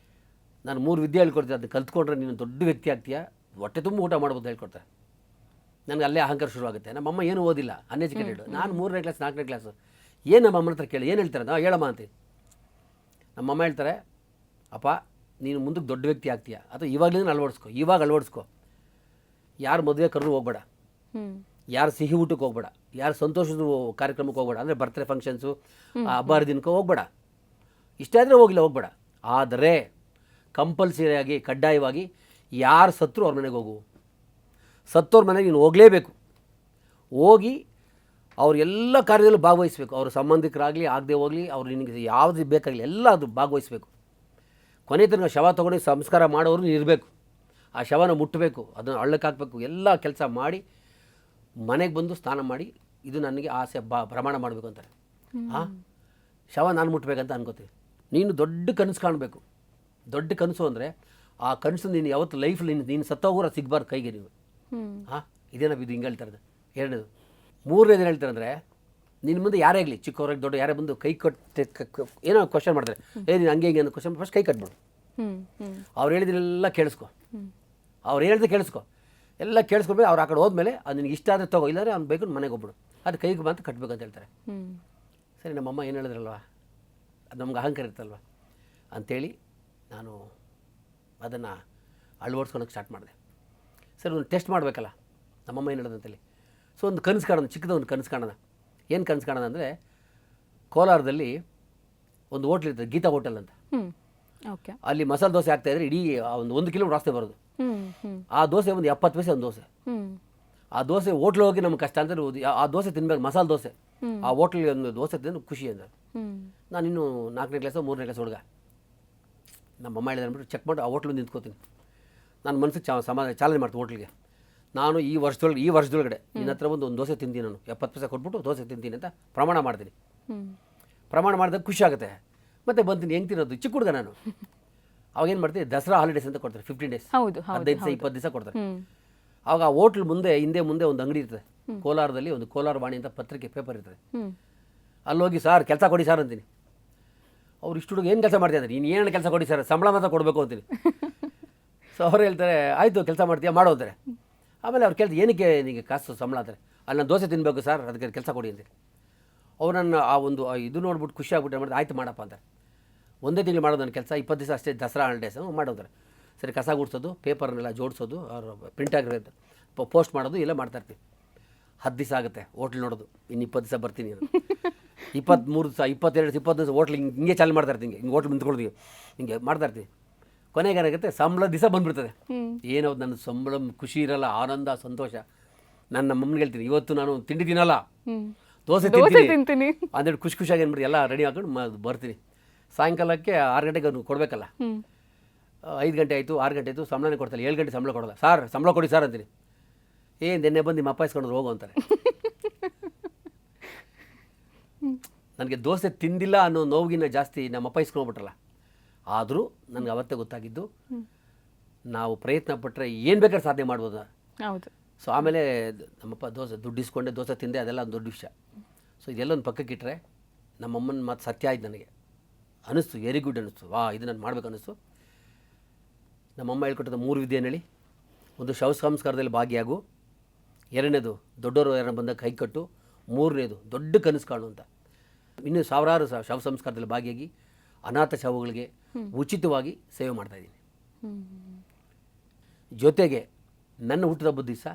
ನಾನು 3 ವಿದ್ಯೆ ಹೇಳ್ಕೊಡ್ತೀನಿ, ಅದನ್ನ ಕಲ್ತ್ಕೊಂಡ್ರೆ ನೀನು ದೊಡ್ಡ ವ್ಯಕ್ತಿ ಆಗ್ತೀಯಾ, ಹೊಟ್ಟೆ ತುಂಬ ಊಟ ಮಾಡ್ಬೋದು ಹೇಳ್ಕೊಡ್ತಾರೆ. ನನಗೆ ಅಲ್ಲೇ ಅಹಂಕಾರ ಶುರುವಾಗುತ್ತೆ. ನಮ್ಮಮ್ಮ ಏನೂ ಓದಿಲ್ಲ, ಅನ್ಎಜುಕೇಟೆಡ್. ನಾನು 3ನೇ ಕ್ಲಾಸ್ 4ನೇ ಕ್ಲಾಸು. ಏನು ನಮ್ಮ ಅಮ್ಮನ ಹತ್ರ ಕೇಳಿ ಏನು ಹೇಳ್ತಾರೆ? ನಾವು ಹೇಳಮ್ಮ ಅಂತೀವಿ. ನಮ್ಮಮ್ಮ ಹೇಳ್ತಾರೆ, ಅಪ್ಪ ನೀನು ಮುಂದಕ್ಕೆ ದೊಡ್ಡ ವ್ಯಕ್ತಿ ಆಗ್ತೀಯ, ಅಥವಾ ಇವಾಗಲೇ ಅಳವಡಿಸ್ಕೊ. ಯಾರು ಮದುವೆ ಕರೆದು ಹೋಗ್ಬೇಡ, ಯಾರು ಸಿಹಿ ಊಟಕ್ಕೆ ಹೋಗ್ಬೇಡ, ಯಾರು ಸಂತೋಷದ ಕಾರ್ಯಕ್ರಮಕ್ಕೆ ಹೋಗ್ಬೇಡ, ಅಂದರೆ ಬರ್ತ್ಡೇ ಫಂಕ್ಷನ್ಸು, ಹಬ್ಬ ಹರಿದಿನಕ್ಕೆ ಹೋಗ್ಬೇಡ. ಇಷ್ಟ ಆದರೆ ಹೋಗಬೇಡ. ಆದರೆ ಕಂಪಲ್ಸರಿಯಾಗಿ ಕಡ್ಡಾಯವಾಗಿ ಯಾರು ಸತ್ತರೂ ಅವ್ರ ಮನೆಗೆ ಹೋಗು. ಸತ್ತೋರ ಮನೆಗೆ ನೀನು ಹೋಗಲೇಬೇಕು. ಹೋಗಿ ಅವ್ರ ಕಾರ್ಯದಲ್ಲೂ ಭಾಗವಹಿಸಬೇಕು. ಅವ್ರ ಸಂಬಂಧಿಕರಾಗಲಿ ಆಗದೆ ಹೋಗಲಿ, ಅವ್ರು ನಿನಗೆ ಯಾವುದು ಬೇಕಾಗಲಿ ಎಲ್ಲ ಅದು ಭಾಗವಹಿಸಬೇಕು. ಕೊನೆ ತನಕ ಶವ ತೊಗೊಂಡು ಸಂಸ್ಕಾರ ಮಾಡೋರು ನೀನು ಇರಬೇಕು. ಆ ಶವನ ಮುಟ್ಟಬೇಕು, ಅದನ್ನು ಹಳ್ಳಕ್ಕೆ ಹಾಕಬೇಕು, ಎಲ್ಲ ಕೆಲಸ ಮಾಡಿ ಮನೆಗೆ ಬಂದು ಸ್ನಾನ ಮಾಡಿ, ಇದು ನನಗೆ ಆಸೆ ಪ್ರಮಾಣ ಮಾಡಬೇಕು ಅಂತಾರೆ. ಶವ ನಾನು ಮುಟ್ಟಬೇಕಂತ ಅನ್ಕೋತೀವಿ. ನೀನು ದೊಡ್ಡ ಕನಸು ಕಾಣಬೇಕು. ದೊಡ್ಡ ಕನಸು ಅಂದರೆ ಆ ಕನಸು ನೀನು ಯಾವತ್ತು ಲೈಫಲ್ಲಿ ನೀನು ಸತ್ತೋಗೋರ ಸಿಗಬಾರ್ದು ಕೈಗೆ ನೀವು. ಇದೇನೋ ಇದು ಹಿಂಗೆ ಹೇಳ್ತಾರೆ. ಎರಡನೇದು. ಮೂರನೇದು ಏನು ಹೇಳ್ತಾರೆ ಅಂದರೆ, ನಿನ್ನ ಮುಂದೆ ಯಾರೇ ಆಗಲಿ, ಚಿಕ್ಕವ್ರಿಗೆ ದೊಡ್ಡ ಯಾರೇ ಬಂದು ಕೈ ಕಟ್ಟು ಏನೋ ಕ್ವಶನ್ ಮಾಡ್ತಾರೆ, ನೀನು ಹಂಗೆ ಹಿಂಗೆ ಅನ್ನೋ ಕ್ವಶನ್ ಫಸ್ಟ್ ಕೈ ಕಟ್ಬಿಡು. ಅವ್ರು ಹೇಳಿದ್ರೆಲ್ಲ ಕೇಳಿಸ್ಕೊ. ಅವ್ರು ಹೇಳ್ದೆ ಕೇಳಿಸ್ಕೊ, ಎಲ್ಲ ಕೇಳಿಸ್ಕೊಬೇಕು. ಅವ್ರು ಆ ಕಡೆ ಹೋದ್ಮೇಲೆ ಅದು ನಿನಗೆ ಇಷ್ಟ ಆದರೆ ತಗೋ, ಇಲ್ಲಾಂದರೆ ಅವ್ನು ಬೇಕು ಮನೆಗೆ ಹೋಗ್ಬಿಡು. ಅದು ಕೈಗೆ ಬಂತು ಕಟ್ಟಬೇಕಂತ ಹೇಳ್ತಾರೆ. ಸರಿ, ನಮ್ಮಮ್ಮ ಏನು ಹೇಳಿದ್ರಲ್ವ, ಅದು ನಮ್ಗೆ ಅಹಂಕಾರ ಇರ್ತಲ್ವ ಅಂಥೇಳಿ ನಾನು ಅದನ್ನು ಅಳವಡಿಸ್ಕೊಳಕ್ಕೆ ಸ್ಟಾರ್ಟ್ ಮಾಡಿದೆ. ಸರಿ, ಒಂದು ಟೆಸ್ಟ್ ಮಾಡಬೇಕಲ್ಲ, ನಮ್ಮಮ್ಮ ಏನು ಹೇಳೋದಂತೇಳಿ. ಸೊ ಒಂದು ಕನಸು ಕಾಣೋಣ, ಚಿಕ್ಕದ ಒಂದು ಕನಸು ಕಾಣೋಣ. ಏನು ಕನಸು ಕಾಣೋಣ ಅಂದರೆ, ಕೋಲಾರದಲ್ಲಿ ಒಂದು ಹೋಟ್ಲ್ ಇರ್ತದೆ, ಗೀತಾ ಹೋಟೆಲ್ ಅಂತ. ಅಲ್ಲಿ ಮಸಾಲೆ ದೋಸೆ ಹಾಕ್ತಾಯಿದ್ರೆ ಇಡೀ ಒಂದು ಕಿಲೋಮೀಟರ್ ರಾಸ್ತೆ ಬರೋದು. ಆ ದೋಸೆ ಒಂದು 70 ಪೈಸೆ ಒಂದು ದೋಸೆ. ಆ ದೋಸೆ ಹೋಟ್ಲ್ ಹೋಗಿ ನಮ್ಗೆ ಕಷ್ಟ ಅಂದರೆ ಆ ದೋಸೆ ತಿನ್ಬೇಕು, ಮಸಾಲೆ ದೋಸೆ. ಆ ಹೋಟ್ಲಿಗೆ ಒಂದು ದೋಸೆ ತಿಂದು ಖುಷಿ ಅಂದರೆ. ನಾನು ಇನ್ನೂ 4ನೇ ಕ್ಲಾಸು 3ನೇ ಕ್ಲಾಸ್ ಹುಡುಗ. ನಮ್ಮಮ್ಮ ಹೇಳಿದ್ರೆ ಅಂದ್ಬಿಟ್ಟು ಚೆಕ್ ಮಾಡಿ ಆ ಹೋಟ್ಲಿಗೆ ನಿಂತ್ಕೋತೀನಿ. ನಾನು ಮನಸ್ಸಿಗೆ ಚಾಲನೆ ಮಾಡ್ತೀನಿ ಹೋಟ್ಲಿಗೆ. ನಾನು ಈ ವರ್ಷದೊಳಗಡೆ ನಿನ್ನ ಹತ್ರ ಒಂದು ದೋಸೆ ತಿಂತೀನಿ, ನಾನು 70 ಪೈಸೆ ಕೊಟ್ಬಿಟ್ಟು ದೋಸೆ ತಿಂತೀನಿ ಅಂತ ಪ್ರಮಾಣ ಮಾಡ್ತೀನಿ. ಪ್ರಮಾಣ ಮಾಡಿದಾಗ ಖುಷಿ ಆಗುತ್ತೆ. ಮತ್ತು ಬಂತೀನಿ, ಹೆಂಗೆ ತಿನ್ನೋದು, ಚಿಕ್ಕ ಹುಡುಗ ನಾನು. ಅವಾಗೇನು ಮಾಡ್ತೀನಿ, ದಸರಾ ಹಾಲಿಡೇಸ್ ಅಂತ ಕೊಡ್ತಾರೆ, 15 ಡೇಸ್, 15 ದಿವಸ 20 ದಿವಸ ಕೊಡ್ತಾರೆ. ಆವಾಗ ಆ ಹೋಟ್ಲ್ ಹಿಂದೆ ಮುಂದೆ ಒಂದು ಅಂಗಡಿ ಇರ್ತದೆ. ಕೋಲಾರದಲ್ಲಿ ಒಂದು ಕೋಲಾರ ವಾಣಿ ಅಂತ ಪತ್ರಿಕೆ ಪೇಪರ್ ಇರ್ತದೆ. ಅಲ್ಲಿ ಹೋಗಿ, ಸಾರ್ ಕೆಲಸ ಕೊಡಿ ಸಾರ್ ಅಂತೀನಿ. ಅವ್ರು ಇಷ್ಟು ಹುಡುಗ ಏನು ಕೆಲಸ ಮಾಡ್ತಿದ್ದಾರೆ, ನೀನು ಏನು ಕೆಲಸ ಕೊಡಿ ಸರ್, ಸಂಬಳ ಮಾತ್ರ ಕೊಡಬೇಕು ಅಂತೀನಿ. ಸೊ ಅವ್ರು ಹೇಳ್ತಾರೆ, ಆಯಿತು ಕೆಲಸ ಮಾಡ್ತೀಯಾ ಮಾಡೋ ಅಂತಾರೆ. ಆಮೇಲೆ ಅವ್ರು ಕೇಳ್ತಾರೆ, ಏನಕ್ಕೆ ನಿಮಗೆ ಕಾಸು ಸಂಬಳ ಅಂತಾರೆ. ಅಲ್ಲಿ ನಾನು ದೋಸೆ ತಿನ್ನಬೇಕು ಸರ್, ಅದಕ್ಕೆ ಕೆಲಸ ಕೊಡಿ ಅಂತೀನಿ. ಅವ್ರು ನನ್ನ ಆ ಒಂದು ಇದು ನೋಡ್ಬಿಟ್ಟು ಖುಷಿ ಆಗ್ಬಿಟ್ಟು ಮಾಡಿದ್ರೆ, ಆಯಿತು ಮಾಡಪ್ಪ ಅಂತಾರೆ. ಒಂದೇ ತಿಂಗಳು ಮಾಡೋದು ನನ್ನ ಕೆಲಸ, 20 ದಿವಸ ಅಷ್ಟೇ, ದಸರಾ ಹಾಲಿಡೇಸ್ ಮಾಡೋದ್ರೆ. ಸರಿ, ಕಸ ಗುಡಿಸೋದು, ಪೇಪರ್ನೆಲ್ಲ ಜೋಡಿಸೋದು, ಅವ್ರು ಪ್ರಿಂಟ್ ಆಗಿರೋದು ಪೋಸ್ಟ್ ಮಾಡೋದು ಎಲ್ಲ ಮಾಡ್ತಾಯಿರ್ತೀವಿ. 10 ದಿವಸ ಆಗುತ್ತೆ ಹೋಟ್ಲ್ ನೋಡೋದು. ಇನ್ನು 20 ದಿವಸ ಬರ್ತೀನಿ ನಾನು. 23 ದಿವಸ 22 20 ದಿವಸ ಹೋಟ್ಲ್ ಹಿಂಗೆ ಚಾಲು ಮಾಡ್ತಾಯಿರ್ತೀನಿ. ಹಿಂಗೆ ಹೋಟ್ಲ್ ನಿಂತ್ಕೊಳ್ತೀವಿ, ಹಿಂಗೆ ಮಾಡ್ತಾಯಿರ್ತೀವಿ. ಕೊನೆಗೆ ಏನಾಗುತ್ತೆ, ಸಂಬಳ ದಿವಸ ಬಂದುಬಿಡ್ತದೆ. ಏನೋ ನನ್ನ ಸಂಬಳ ಖುಷಿ ಇರಲ್ಲ, ಆನಂದ ಸಂತೋಷ. ನಾನು ನಮ್ಮ ಅಮ್ಮನಿಗೆ ಹೇಳ್ತೀನಿ, ಇವತ್ತು ನಾನು ತಿಂಡಿ ತಿನ್ನಲ್ಲ, ದೋಸೆ ತಿಂತೀನಿ ಅಂದೇಳಿ ಖುಷಿಯಾಗಿ ಅಂದ್ಬಿಟ್ಟು ಎಲ್ಲ ರೆಡಿ ಹಾಕೊಂಡು ಬರ್ತೀನಿ. ಸಾಯಂಕಾಲಕ್ಕೆ 6 ಗಂಟೆಗೆ ಅವ್ನು ಕೊಡಬೇಕಲ್ಲ. 5 ಗಂಟೆ ಆಯಿತು, 6 ಗಂಟೆ ಆಯಿತು, ಸಂಬಳನೇ ಕೊಡ್ತಾರೆ. 7 ಗಂಟೆ ಸಂಬಳ ಕೊಡಲ್ಲ. ಸಾರ್ ಸಂಬಳ ಕೊಡಿ ಸರ್ ಅಂತೀನಿ. ನಿನ್ನೆ ಬಂದು ನಿಮ್ಮ ಅಪ್ಪ ಇಸ್ಕೊಂಡು ಹೋಗು ಅಂತಾರೆ. ನನಗೆ ದೋಸೆ ತಿಂದಿಲ್ಲ ಅನ್ನೋ ನೋವಿಗಿನ್ನ ಜಾಸ್ತಿ ನಮ್ಮ ಅಪ್ಪ ಇಸ್ಕೊಂಡ್ಬಿಟ್ರಲ್ಲ. ಆದರೂ ನನಗೆ ಅವತ್ತೇ ಗೊತ್ತಾಗಿದ್ದು, ನಾವು ಪ್ರಯತ್ನ ಪಟ್ಟರೆ ಏನು ಬೇಕಾದ್ರೆ ಸಾಧನೆ ಮಾಡ್ಬೋದು. ಸೊ ಆಮೇಲೆ ನಮ್ಮಪ್ಪ ದುಡ್ಡು ಇಸ್ಕೊಂಡೆ ದೋಸೆ ತಿಂದೆ, ಅದೆಲ್ಲ ಒಂದು ದೊಡ್ಡ ವಿಷಯ. ಸೊ ಇದೆಲ್ಲ ಒಂದು ಪಕ್ಕಕ್ಕೆ ಇಟ್ಟರೆ ನಮ್ಮಮ್ಮನ ಮಾತು ಸತ್ಯ ಆಯ್ತು. ನನಗೆ ಅನ್ನಿಸ್ತು, ವೆರಿ ಗುಡ್ ಅನ್ನಿಸ್ತು. ಇದು ನಾನು ಮಾಡ್ಬೇಕು ಅನ್ನಿಸ್ತು. ನಮ್ಮಮ್ಮ ಹೇಳ್ಕೊಟ್ಟದ 3 ವಿದ್ಯೆ ಹೇಳಿ. ಒಂದು ಶವ ಸಂಸ್ಕಾರದಲ್ಲಿ ಭಾಗಿಯಾಗು, 2ನೇದು ದೊಡ್ಡವರು ಯಾರನ್ನ ಬಂದಾಗ ಕೈ ಕಟ್ಟು, 3ನೇದು ದೊಡ್ಡ ಕನಸು ಕಾಣು ಅಂತ. ಇನ್ನೂ ಸಾವಿರಾರು ಶವ ಸಂಸ್ಕಾರದಲ್ಲಿ ಭಾಗಿಯಾಗಿ ಅನಾಥ ಶವಗಳಿಗೆ ಉಚಿತವಾಗಿ ಸೇವೆ ಮಾಡ್ತಾಯಿದ್ದೀನಿ. ಜೊತೆಗೆ ನನ್ನ ಹುಟ್ಟಿದಬ್ಬದ ದಿವಸ,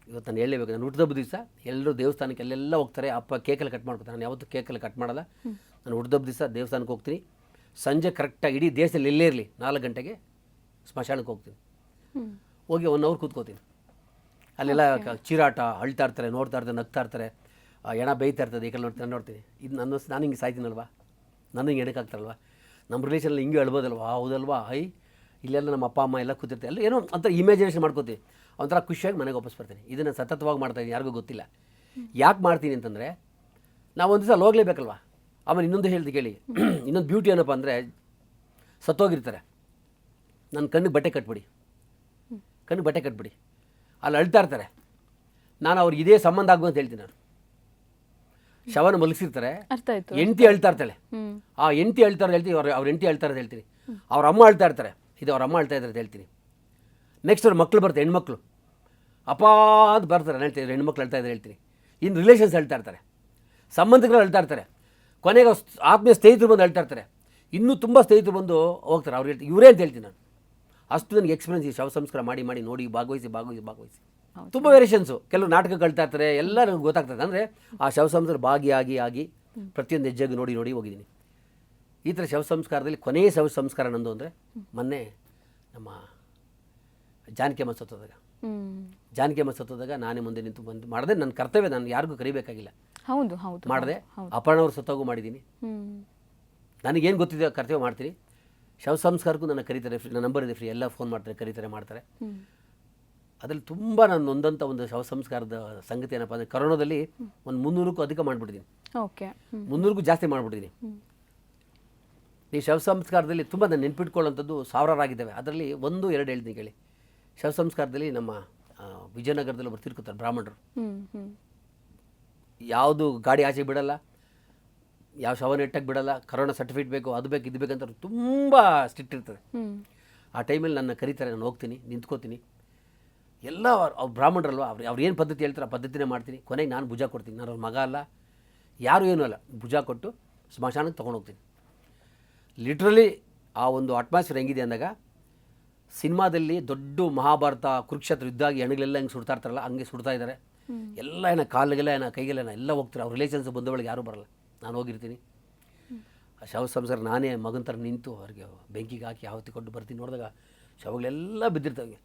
ಇವತ್ತು ನಾನು ಹೇಳಲೇಬೇಕು, ನನ್ನ ಹುಟ್ಟಿದಬ್ಬದ ದಿವಸ ಎಲ್ಲರೂ ದೇವಸ್ಥಾನಕ್ಕೆ ಅಲ್ಲೆಲ್ಲ ಹೋಗ್ತಾರೆ. ಅಪ್ಪ ಕೇಕಲ್ಲಿ ಕಟ್ ಮಾಡ್ಕೊತಾರೆ. ನಾನು ಯಾವತ್ತೂ ಕೇಕಲ್ಲಿ ಕಟ್ ಮಾಡಲ್ಲ. ನಾನು ಹುಟ್ಟಿದಬ್ಬದ ದಿವಸ ದೇವಸ್ಥಾನಕ್ಕೆ ಹೋಗ್ತೀನಿ. ಸಂಜೆ ಕರೆಕ್ಟಾಗಿ ಇಡೀ ದೇಶದಲ್ಲಿ ಎಲ್ಲೇ ಇರಲಿ 4 ಗಂಟೆಗೆ ಸ್ಮಶಾನಕ್ಕೆ ಹೋಗ್ತೀನಿ. ಹೋಗಿ 1 ಅವರ್ ಕೂತ್ಕೋತೀನಿ. ಅಲ್ಲೆಲ್ಲ ಚೀರಾಟ, ಅಳ್ತಾ ಇರ್ತಾರೆ, ನೋಡ್ತಾ ಇರ್ತಾರೆ, ನಗ್ತಾ ಇರ್ತಾರೆ, ಎಣ ಬೇಯ್ತಾ ಇರ್ತದೆ. ಈ ಕಡೆ ನೋಡ್ತೀನಿ. ಇದು ನಾನು ಹಿಂಗೆ ಸಾಯ್ತೀನಲ್ವಾ, ನಾನು ಹಿಂಗೆ ಎಣಕ್ಕಾಗ್ತಾರಲ್ವ, ನಮ್ಮ ರಿಲೇಷನಲ್ಲಿ ಹಿಂಗೆ ಅಳ್ಬೋದಲ್ವಾ, ಹೌದಲ್ವಾ, ಇಲ್ಲೆಲ್ಲ ನಮ್ಮ ಅಪ್ಪ ಅಮ್ಮ ಎಲ್ಲ ಕೂತಿರ್ತಾರೆ, ಎಲ್ಲ ಏನೋ ಒಂಥರ ಇಮ್ಯಾಜಿನೇಷನ್ ಮಾಡ್ಕೋತೀವಿ. ಒಂಥರ ಖುಷಿಯಾಗಿ ಮನೆಗೆ ವಾಪಸ್ ಬರ್ತೀನಿ. ಇದನ್ನು ಸತತವಾಗಿ ಮಾಡ್ತಾಯಿದ್ದೀನಿ, ಯಾರಿಗೂ ಗೊತ್ತಿಲ್ಲ. ಯಾಕೆ ಮಾಡ್ತೀನಿ ಅಂತಂದರೆ, ನಾವು ಒಂದು ದಿವಸ ಅಲ್ಲಿ ಹೋಗಲೇಬೇಕಲ್ವ. ಆಮೇಲೆ ಇನ್ನೊಂದು ಹೇಳ್ದು ಕೇಳಿ, ಇನ್ನೊಂದು ಬ್ಯೂಟಿ ಏನಪ್ಪ ಅಂದರೆ, ಸತ್ತೋಗಿರ್ತಾರೆ, ನನ್ನ ಕಣ್ಣಿಗೆ ಬಟ್ಟೆ ಕಟ್ಬಿಡಿ, ಅಲ್ಲಿ ಅಳ್ತಾ ಇರ್ತಾರೆ. ನಾನು ಅವ್ರಿಗೆ ಇದೇ ಸಂಬಂಧ ಆಗುವ ಅಂತ ಹೇಳ್ತೀನಿ. ನಾನು ಶವನ ಮಲಗಿಸಿರ್ತಾರೆ, ಹೆಂಡತಿ ಅಳ್ತಾ ಇರ್ತಾಳೆ, ಆ ಹೆಂಡತಿ ಅಳ್ತಾರೆ ಹೇಳ್ತೀನಿ, ಅವ್ರ ಹೆಂಡತಿ ಅಳ್ತಾರೆ ಅಂತ ಹೇಳ್ತೀನಿ. ಅವ್ರ ಅಮ್ಮ ಅಳ್ತಾ ಇರ್ತಾರೆ, ಇದು ಅವ್ರ ಅಮ್ಮ ಅಳ್ತಾ ಇದ್ದಾರೆ ಅಂತ ಹೇಳ್ತೀನಿ. ನೆಕ್ಸ್ಟ್ ಅವ್ರ ಮಕ್ಕಳು ಬರ್ತಾರೆ, ಹೆಣ್ಮಕ್ಳು, ಅಪ್ಪ ಅಂತ ಬರ್ತಾರೆ. ನಾನು ಹೇಳ್ತೀನಿ ಹೆಣ್ಮಕ್ಳು ಹೇಳ್ತಾ ಇದ್ದಾರೆ ಹೇಳ್ತೀನಿ. ಇನ್ನು ರಿಲೇಷನ್ಸ್ ಹೇಳ್ತಾ ಇರ್ತಾರೆ, ಸಂಬಂಧಿಕರು ಹೇಳ್ತಾ ಇರ್ತಾರೆ, ಕೊನೆಗೆ ಆತ್ಮೀಯ ಸ್ನೇಹಿತರು ಬಂದು ಹೇಳ್ತಾ ಇರ್ತಾರೆ, ಇನ್ನೂ ತುಂಬ ಸ್ನೇಹಿತರು ಬಂದು ಹೋಗ್ತಾರೆ. ಅವ್ರು ಹೇಳ್ತೀನಿ ಇವರೇ ಅಂತ ಹೇಳ್ತೀನಿ ನಾನು. ಅಷ್ಟು ನನಗೆ ಎಕ್ಸ್ಪೀರಿಯನ್ಸ್ ಈ ಶವ ಸಂಸ್ಕಾರ ಮಾಡಿ ನೋಡಿ ಭಾಗವಹಿಸಿ ತುಂಬ ವೇರಿಯೇಷನ್ಸು. ಕೆಲವು ನಾಟಕ ಕಳ್ತಾ ಇರ್ತಾರೆ, ಎಲ್ಲ ನನಗೆ ಗೊತ್ತಾಗ್ತದೆ. ಅಂದರೆ ಆ ಶವ ಸಂಸ್ಕಾರ ಆಗಿ ಪ್ರತಿಯೊಂದು ಹೆಜ್ಜೆಗೆ ನೋಡಿ ಹೋಗಿದ್ದೀನಿ. ಈ ಥರ ಶವ ಸಂಸ್ಕಾರದಲ್ಲಿ ಕೊನೆಯ ಶವ ಸಂಸ್ಕಾರ ನಂದು ಅಂದರೆ ಮೊನ್ನೆ ನಮ್ಮ ಜಾನಕಿಯಮ್ಮ ಸತ್ತೋದಾಗ ನಾನೇ ಮುಂದೆ ನಿಂತು ಬಂದು ಮಾಡಿದೆ. ನನ್ನ ಕರ್ತವ್ಯ, ನಾನು ಯಾರಿಗೂ ಕರಿಬೇಕಾಗಿಲ್ಲ. ಹೌದು ಮಾಡಿದೆ. ಅಪರ್ಣವ್ರು ಸತ್ತೋಗು ಮಾಡಿದ್ದೀನಿ. ನನಗೇನು ಗೊತ್ತಿದೆ ಕರ್ತವ್ಯ ಮಾಡ್ತೀನಿ. ಶವ ಸಂಸ್ಕಾರಕ್ಕೂ ನನ್ನ ಕರೀತಾರೆ, ನನ್ನ ನಂಬರ್ ಇದೆ ಫ್ರೀ, ಎಲ್ಲ ಫೋನ್ ಮಾಡ್ತಾರೆ, ಮಾಡ್ತಾರೆ. ಅದರಲ್ಲಿ ತುಂಬ ನಾನು ನೊಂದಂಥ ಒಂದು ಶವ ಸಂಸ್ಕಾರದ ಸಂಗತಿ ಏನಪ್ಪ ಅಂದರೆ, ಕರೋನಾದಲ್ಲಿ ಒಂದು 300ಕ್ಕೂ ಅಧಿಕ ಮಾಡಿಬಿಟ್ಟಿದ್ದೀನಿ. 300ಕ್ಕೂ ಜಾಸ್ತಿ ಮಾಡಿಬಿಟ್ಟಿದ್ದೀನಿ. ಈ ಶವ ಸಂಸ್ಕಾರದಲ್ಲಿ ತುಂಬ ನಾನು ನೆನ್ಪಿಟ್ಕೊಳ್ಳೋಂಥದ್ದು ಸಾವಿರಾರಾಗಿದ್ದಾವೆ. ಅದರಲ್ಲಿ 1-2 ಹೇಳ್ತೀನಿ ಕೇಳಿ. ಶವ ಸಂಸ್ಕಾರದಲ್ಲಿ ನಮ್ಮ ವಿಜಯನಗರದಲ್ಲಿ ಒಬ್ಬರು ತಿರ್ಕೋತಾರೆ ಬ್ರಾಹ್ಮಣರು. ಯಾವುದು ಗಾಡಿ ಆಚೆ ಬಿಡಲ್ಲ, ಯಾವ ಶವ ನೆಟ್ಟಕ್ಕೆ ಬಿಡಲ್ಲ, ಕರೋನಾ ಸರ್ಟಿಫಿಕೇಟ್ ಬೇಕು, ಅದು ಬೇಕು, ಇದು ಬೇಕಂತ ತುಂಬ ಸ್ಟ್ರಿಕ್ಟ್ ಇರ್ತದೆ. ಆ ಟೈಮಲ್ಲಿ ನನ್ನ ಕರೀತಾರೆ, ನಾನು ಹೋಗ್ತೀನಿ, ನಿಂತ್ಕೋತೀನಿ. ಎಲ್ಲ ಅವ್ರು ಬ್ರಾಹ್ಮಣರಲ್ವ, ಅವ್ರು ಏನು ಪದ್ಧತಿ ಹೇಳ್ತಾರೆ ಆ ಪದ್ಧತಿನೇ ಮಾಡ್ತೀನಿ. ಕೊನೆಗೆ ನಾನು ಭುಜ ಕೊಡ್ತೀನಿ. ನಾನು ಅವ್ರ ಮಗ ಅಲ್ಲ, ಯಾರು ಏನೂ ಅಲ್ಲ, ಭುಜ ಕೊಟ್ಟು ಸ್ಮಶಾನಕ್ಕೆ ತೊಗೊಂಡೋಗ್ತೀನಿ. ಲಿಟ್ರಲಿ ಆ ಒಂದು ಅಟ್ಮಾಸ್ಫಿಯರ್ ಹೆಂಗಿದೆ ಅಂದಾಗ, ಸಿನಿಮಾದಲ್ಲಿ ದೊಡ್ಡ ಮಹಾಭಾರತ ಕುರುಕ್ಷೇತ್ರ ಯುದ್ಧ ಆಗಿ ಹೆಣ್ಗಳೆಲ್ಲ ಹೆಂಗೆ ಸುಡ್ತಾ ಇರ್ತಾರಲ್ಲ ಹಂಗೆ ಸುಡ್ತಾ ಇದ್ದಾರೆ. ಎಲ್ಲ ಕಾಲಿಗೆಲ್ಲ ಕೈಗೆಲ್ಲ ಎಲ್ಲ ಹೋಗ್ತಾರೆ. ಅವ್ರ ರಿಲೇಷನ್ಸ್ ಬಂದವಳಿಗೆ ಯಾರೂ ಬರಲ್ಲ, ನಾನು ಹೋಗಿರ್ತೀನಿ. ಆ ಶವ ಸಂಸ್ಕಾರ ನಾನೇ ಮಗನ ಥರ ನಿಂತು ಅವ್ರಿಗೆ ಬೆಂಕಿಗೆ ಹಾಕಿ ಆವತ್ತಿ ಕೊಟ್ಟು ಬರ್ತೀನಿ. ನೋಡಿದಾಗ ಶವಗಳೆಲ್ಲ ಬಿದ್ದಿರ್ತವೆ.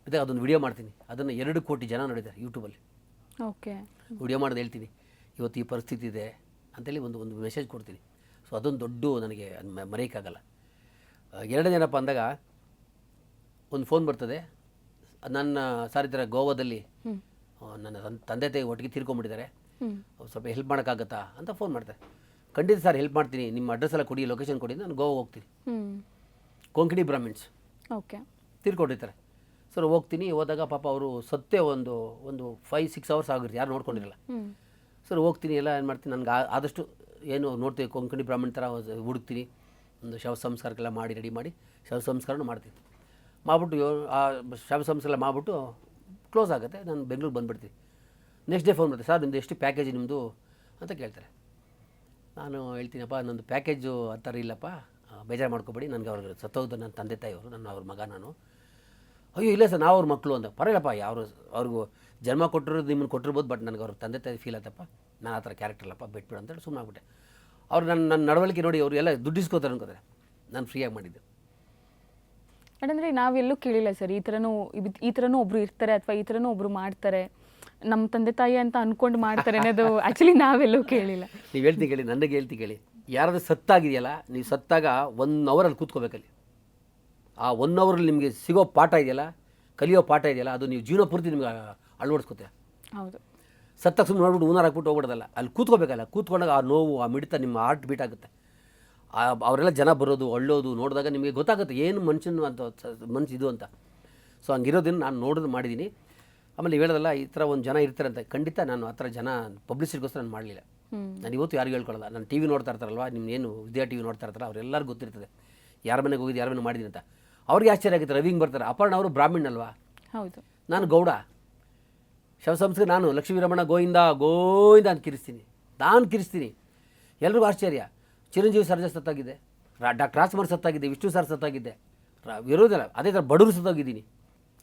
ಬಿದ್ದಾಗ ಅದೊಂದು ವಿಡಿಯೋ ಮಾಡ್ತೀನಿ. ಅದನ್ನು 2 ಕೋಟಿ ಜನ ನೋಡಿದ್ದಾರೆ ಯೂಟ್ಯೂಬಲ್ಲಿ. ವಿಡಿಯೋ ಮಾಡೋದು ಹೇಳ್ತೀನಿ, ಇವತ್ತು ಈ ಪರಿಸ್ಥಿತಿ ಇದೆ ಅಂತೇಳಿ ಒಂದು ಮೆಸೇಜ್ ಕೊಡ್ತೀನಿ. ಸೊ ಅದೊಂದು ದೊಡ್ಡ ನನಗೆ ಮರೆಯೋಕ್ಕಾಗಲ್ಲ. ಎರಡನೇನಪ್ಪ ಅಂದಾಗ ಒಂದು ಫೋನ್ ಬರ್ತದೆ, ನನ್ನ ಸಾರ್ ಈ ಥರ ಗೋವಾದಲ್ಲಿ ನನ್ನ ತಂದೆ ತಾಯಿ ಒಟ್ಟಿಗೆ ತೀರ್ಕೊಂಡ್ಬಿಟ್ಟಿದ್ದಾರೆ, ಸ್ವಲ್ಪ ಹೆಲ್ಪ್ ಮಾಡೋಕ್ಕಾಗತ್ತಾ ಅಂತ ಫೋನ್ ಮಾಡ್ತಾರೆ. ಖಂಡಿತ ಸರ್ ಹೆಲ್ಪ್ ಮಾಡ್ತೀನಿ, ನಿಮ್ಮ ಅಡ್ರೆಸ್ ಎಲ್ಲ ಕೊಡಿ, ಲೊಕೇಶನ್ ಕೊಡಿ, ನಾನು ಗೋವಾ ಹೋಗ್ತೀನಿ. ಕೊಂಕಣಿ ಬ್ರಾಹ್ಮಿಣ್ಸ್ ತೀರ್ಕೊಂಡಿರ್ತಾರೆ. ಸರ್ ಹೋಗ್ತೀನಿ. ಹೋದಾಗ ಪಾಪ ಅವರು ಸತ್ತೇ ಒಂದು 5-6 ಅವರ್ಸ್ ಆಗಿರುತ್ತೆ, ಯಾರು ನೋಡ್ಕೊಂಡಿರಲ್ಲ. ಸರ್ ಹೋಗ್ತೀನಿ, ಎಲ್ಲ ಏನು ಮಾಡ್ತೀನಿ, ನನಗೆ ಆದಷ್ಟು ಏನು ನೋಡ್ತೀವಿ ಕೊಂಕಣಿ ಬ್ರಾಹ್ಮಣ ಥರ ಹುಡುಕ್ತೀನಿ. ಒಂದು ಶವ ಸಂಸ್ಕಾರಕ್ಕೆಲ್ಲ ಮಾಡಿ ರೆಡಿ ಮಾಡಿ ಶವ ಸಂಸ್ಕಾರನೂ ಮಾಡ್ತೀನಿ. ಮಾಡಿಬಿಟ್ಟು ಆ ಶವ ಸಂಸ್ಕಾರ ಮಾಡಿಬಿಟ್ಟು ಕ್ಲೋಸ್ ಆಗುತ್ತೆ. ನಾನು ಬೆಂಗಳೂರು ಬಂದುಬಿಡ್ತೀನಿ. ನೆಕ್ಸ್ಟ್ ಡೇ ಫೋನ್ ಮಾಡ್ತೀನಿ, ಸರ್ ನಿಮ್ಮದು ಎಷ್ಟು ಪ್ಯಾಕೇಜ್ ನಿಮ್ಮದು ಅಂತ ಕೇಳ್ತಾರೆ. ನಾನು ಹೇಳ್ತೀನಪ್ಪ, ನನ್ನದು ಪ್ಯಾಕೇಜು ಆ ಥರ ಇಲ್ಲಪ್ಪ, ಬೇಜಾರು ಮಾಡ್ಕೊಬೇಡಿ, ನನಗೆ ಅವ್ರಿಗೆ ಸತ್ತೋದು ನನ್ನ ತಂದೆ ತಾಯಿಯವರು, ನನ್ನ ಅವ್ರ ಮಗ ನಾನು. ಅಯ್ಯೋ ಇಲ್ಲ ಸರ್ ನಾವು ಅವ್ರ ಮಕ್ಕಳು ಅಂತ. ಪರವಾಗಿಲ್ಲಪ್ಪ, ಅವ್ರಿಗೂ ಜನ್ಮ ಕೊಟ್ಟಿರೋದು ನಿಮ್ಮನ್ನು ಕೊಟ್ಟಿರ್ಬೋದು, ಬಟ್ ನನಗೆ ಅವ್ರ ತಂದೆ ತಾಯಿ ಫೀಲ್ ಆಯ್ತಪ್ಪ, ನಾನು ಆ ಥರ ಕ್ಯಾರೆಕ್ಟರ್ ಅಲ್ಲಪ್ಪ, ಬಿಟ್ಬಿಡು ಅಂತೇಳಿ ಸುಮ್ಮನೆ ಆಗ್ಬಿಟ್ಟೆ. ಅವ್ರು ನನ್ನ ನಡವಳಿಕೆ ನೋಡಿ ಅವರು ಎಲ್ಲ ದುಡ್ಡಿಸ್ಕೋತಾರೆ ಅನ್ಕೋತಾರೆ. ನಾನು ಫ್ರೀಯಾಗಿ ಮಾಡಿದ್ದೆ. ಅಂದರೆ ನಾವೆಲ್ಲೂ ಕೇಳಿಲ್ಲ ಸರ್, ಈ ಥರನೂ ಒಬ್ರು ಇರ್ತಾರೆ ಅಥವಾ ಈ ಥರನೂ ಒಬ್ರು ಮಾಡ್ತಾರೆ, ನಮ್ಮ ತಂದೆ ತಾಯಿ ಅಂತ ಅಂದ್ಕೊಂಡು ಮಾಡ್ತಾರೆ ಅನ್ನೋದು ಆ್ಯಕ್ಚುಲಿ ನಾವೆಲ್ಲೂ ಕೇಳಿಲ್ಲ. ನೀವು ಹೇಳ್ತೀನಿ ಕೇಳಿ, ನನಗೆ ಹೇಳ್ತೀನಿ ಕೇಳಿ, ಯಾರಾದ್ರೂ ಸತ್ತಾಗಿದೆಯಲ್ಲ, ನೀವು ಸತ್ತಾಗ 1 ಅವರಲ್ಲಿ ಕೂತ್ಕೋಬೇಕಲ್ಲಿ. ಆ 1 ಅವರಲ್ಲಿ ನಿಮಗೆ ಸಿಗೋ ಪಾಠ ಇದೆಯಲ್ಲ, ಕಲಿಯೋ ಪಾಠ ಇದೆಯಲ್ಲ, ಅದು ನೀವು ಜೀವನ ಪೂರ್ತಿ ನಿಮ್ಗೆ ಅಳವಡಿಸ್ಕೋತೀರ. ಹೌದು. ಸತ್ತಾಗ ಸುಮ್ಮನೆ ನೋಡ್ಬಿಟ್ಟು ಹೂನಾರು ಹಾಕ್ಬಿಟ್ಟು ಹೋಗ್ಬಿಡೋದಲ್ಲ, ಅಲ್ಲಿ ಕೂತ್ಕೋಬೇಕಲ್ಲ. ಕೂತ್ಕೊಂಡಾಗ ಆ ನೋವು, ಆ ಮಿಡಿತ ನಿಮ್ಮ ಹಾರ್ಟ್ ಬೀಟ್ ಆಗುತ್ತೆ. ಅವರೆಲ್ಲ ಜನ ಬರೋದು ಅಳ್ಳೋದು ನೋಡಿದಾಗ ನಿಮಗೆ ಗೊತ್ತಾಗುತ್ತೆ ಏನು ಮನುಷ್ಯನ ಅಂತ ಮನ್ಸು ಇದು ಅಂತ. ಸೊ ಹಂಗಿರೋದನ್ನು ನಾನು ನೋಡೋದು ಮಾಡಿದ್ದೀನಿ. ಆಮೇಲೆ ನೀವು ಹೇಳೋದಲ್ಲ ಈ ಥರ ಒಂದು ಜನ ಇರ್ತಾರೆ ಅಂತ, ಖಂಡಿತ ನಾನು ಆ ಥರ ಜನ ಪಬ್ಲಿಸಿಟಿಗೋಸ್ಕರ ನಾನು ಮಾಡಲಿಲ್ಲ. ನಾನು ಇವತ್ತು ಯಾರಿಗೂ ಹೇಳ್ಕೊಳ್ಳಲ್ಲ. ನಾನು ಟಿ ವಿ ನೋಡ್ತಾ ಇರ್ತಾರಲ್ವ, ನಿಮ್ನೇನು ವಿದ್ಯಾ ಟಿ ವಿ ನೋಡ್ತಾ ಇರ್ತಾರೆ, ಅವರೆಲ್ಲರಿಗೂ ಗೊತ್ತಿರ್ತದೆ ಯಾರ ಮನೆಗೆ ಹೋಗಿದ್ದು, ಯಾರ ಮನೆ ಮಾಡಿದ್ದೀನಿ ಅಂತ. ಅವ್ರಿಗೆ ಆಶ್ಚರ್ಯ ಆಗುತ್ತೆ. ರವಿಂಗ್ ಬರ್ತಾರೆ, ಅಪರ್ಣ ಅವರು ಬ್ರಾಹ್ಮಣ ಅಲ್ವಾ, ಹೌದು, ನಾನು ಗೌಡ. ಶವ ಸಂಸ್ಕಾರ ನಾನು ಲಕ್ಷ್ಮೀ ರಮಣ ಗೋವಿಂದ ಅಂತ ಕಿರಿಸ್ತೀನಿ. ಎಲ್ರಿಗೂ ಆಶ್ಚರ್ಯ. ಚಿರಂಜೀವಿ ಸರ್ಜಾ ಸತ್ತಾಗಿದೆ, ಡಾಕ್ಟರ್ ರಾಜ್ಕುಮಾರ್ ಸತ್ತಾಗಿದೆ, ವಿಷ್ಣು ಸರ್ ಸತ್ತಾಗಿದ್ದೆ, ವಿರೋಧಲ್ಲ. ಅದೇ ಥರ ಬಡವರು ಸತ್ತೋಗಿದ್ದೀನಿ.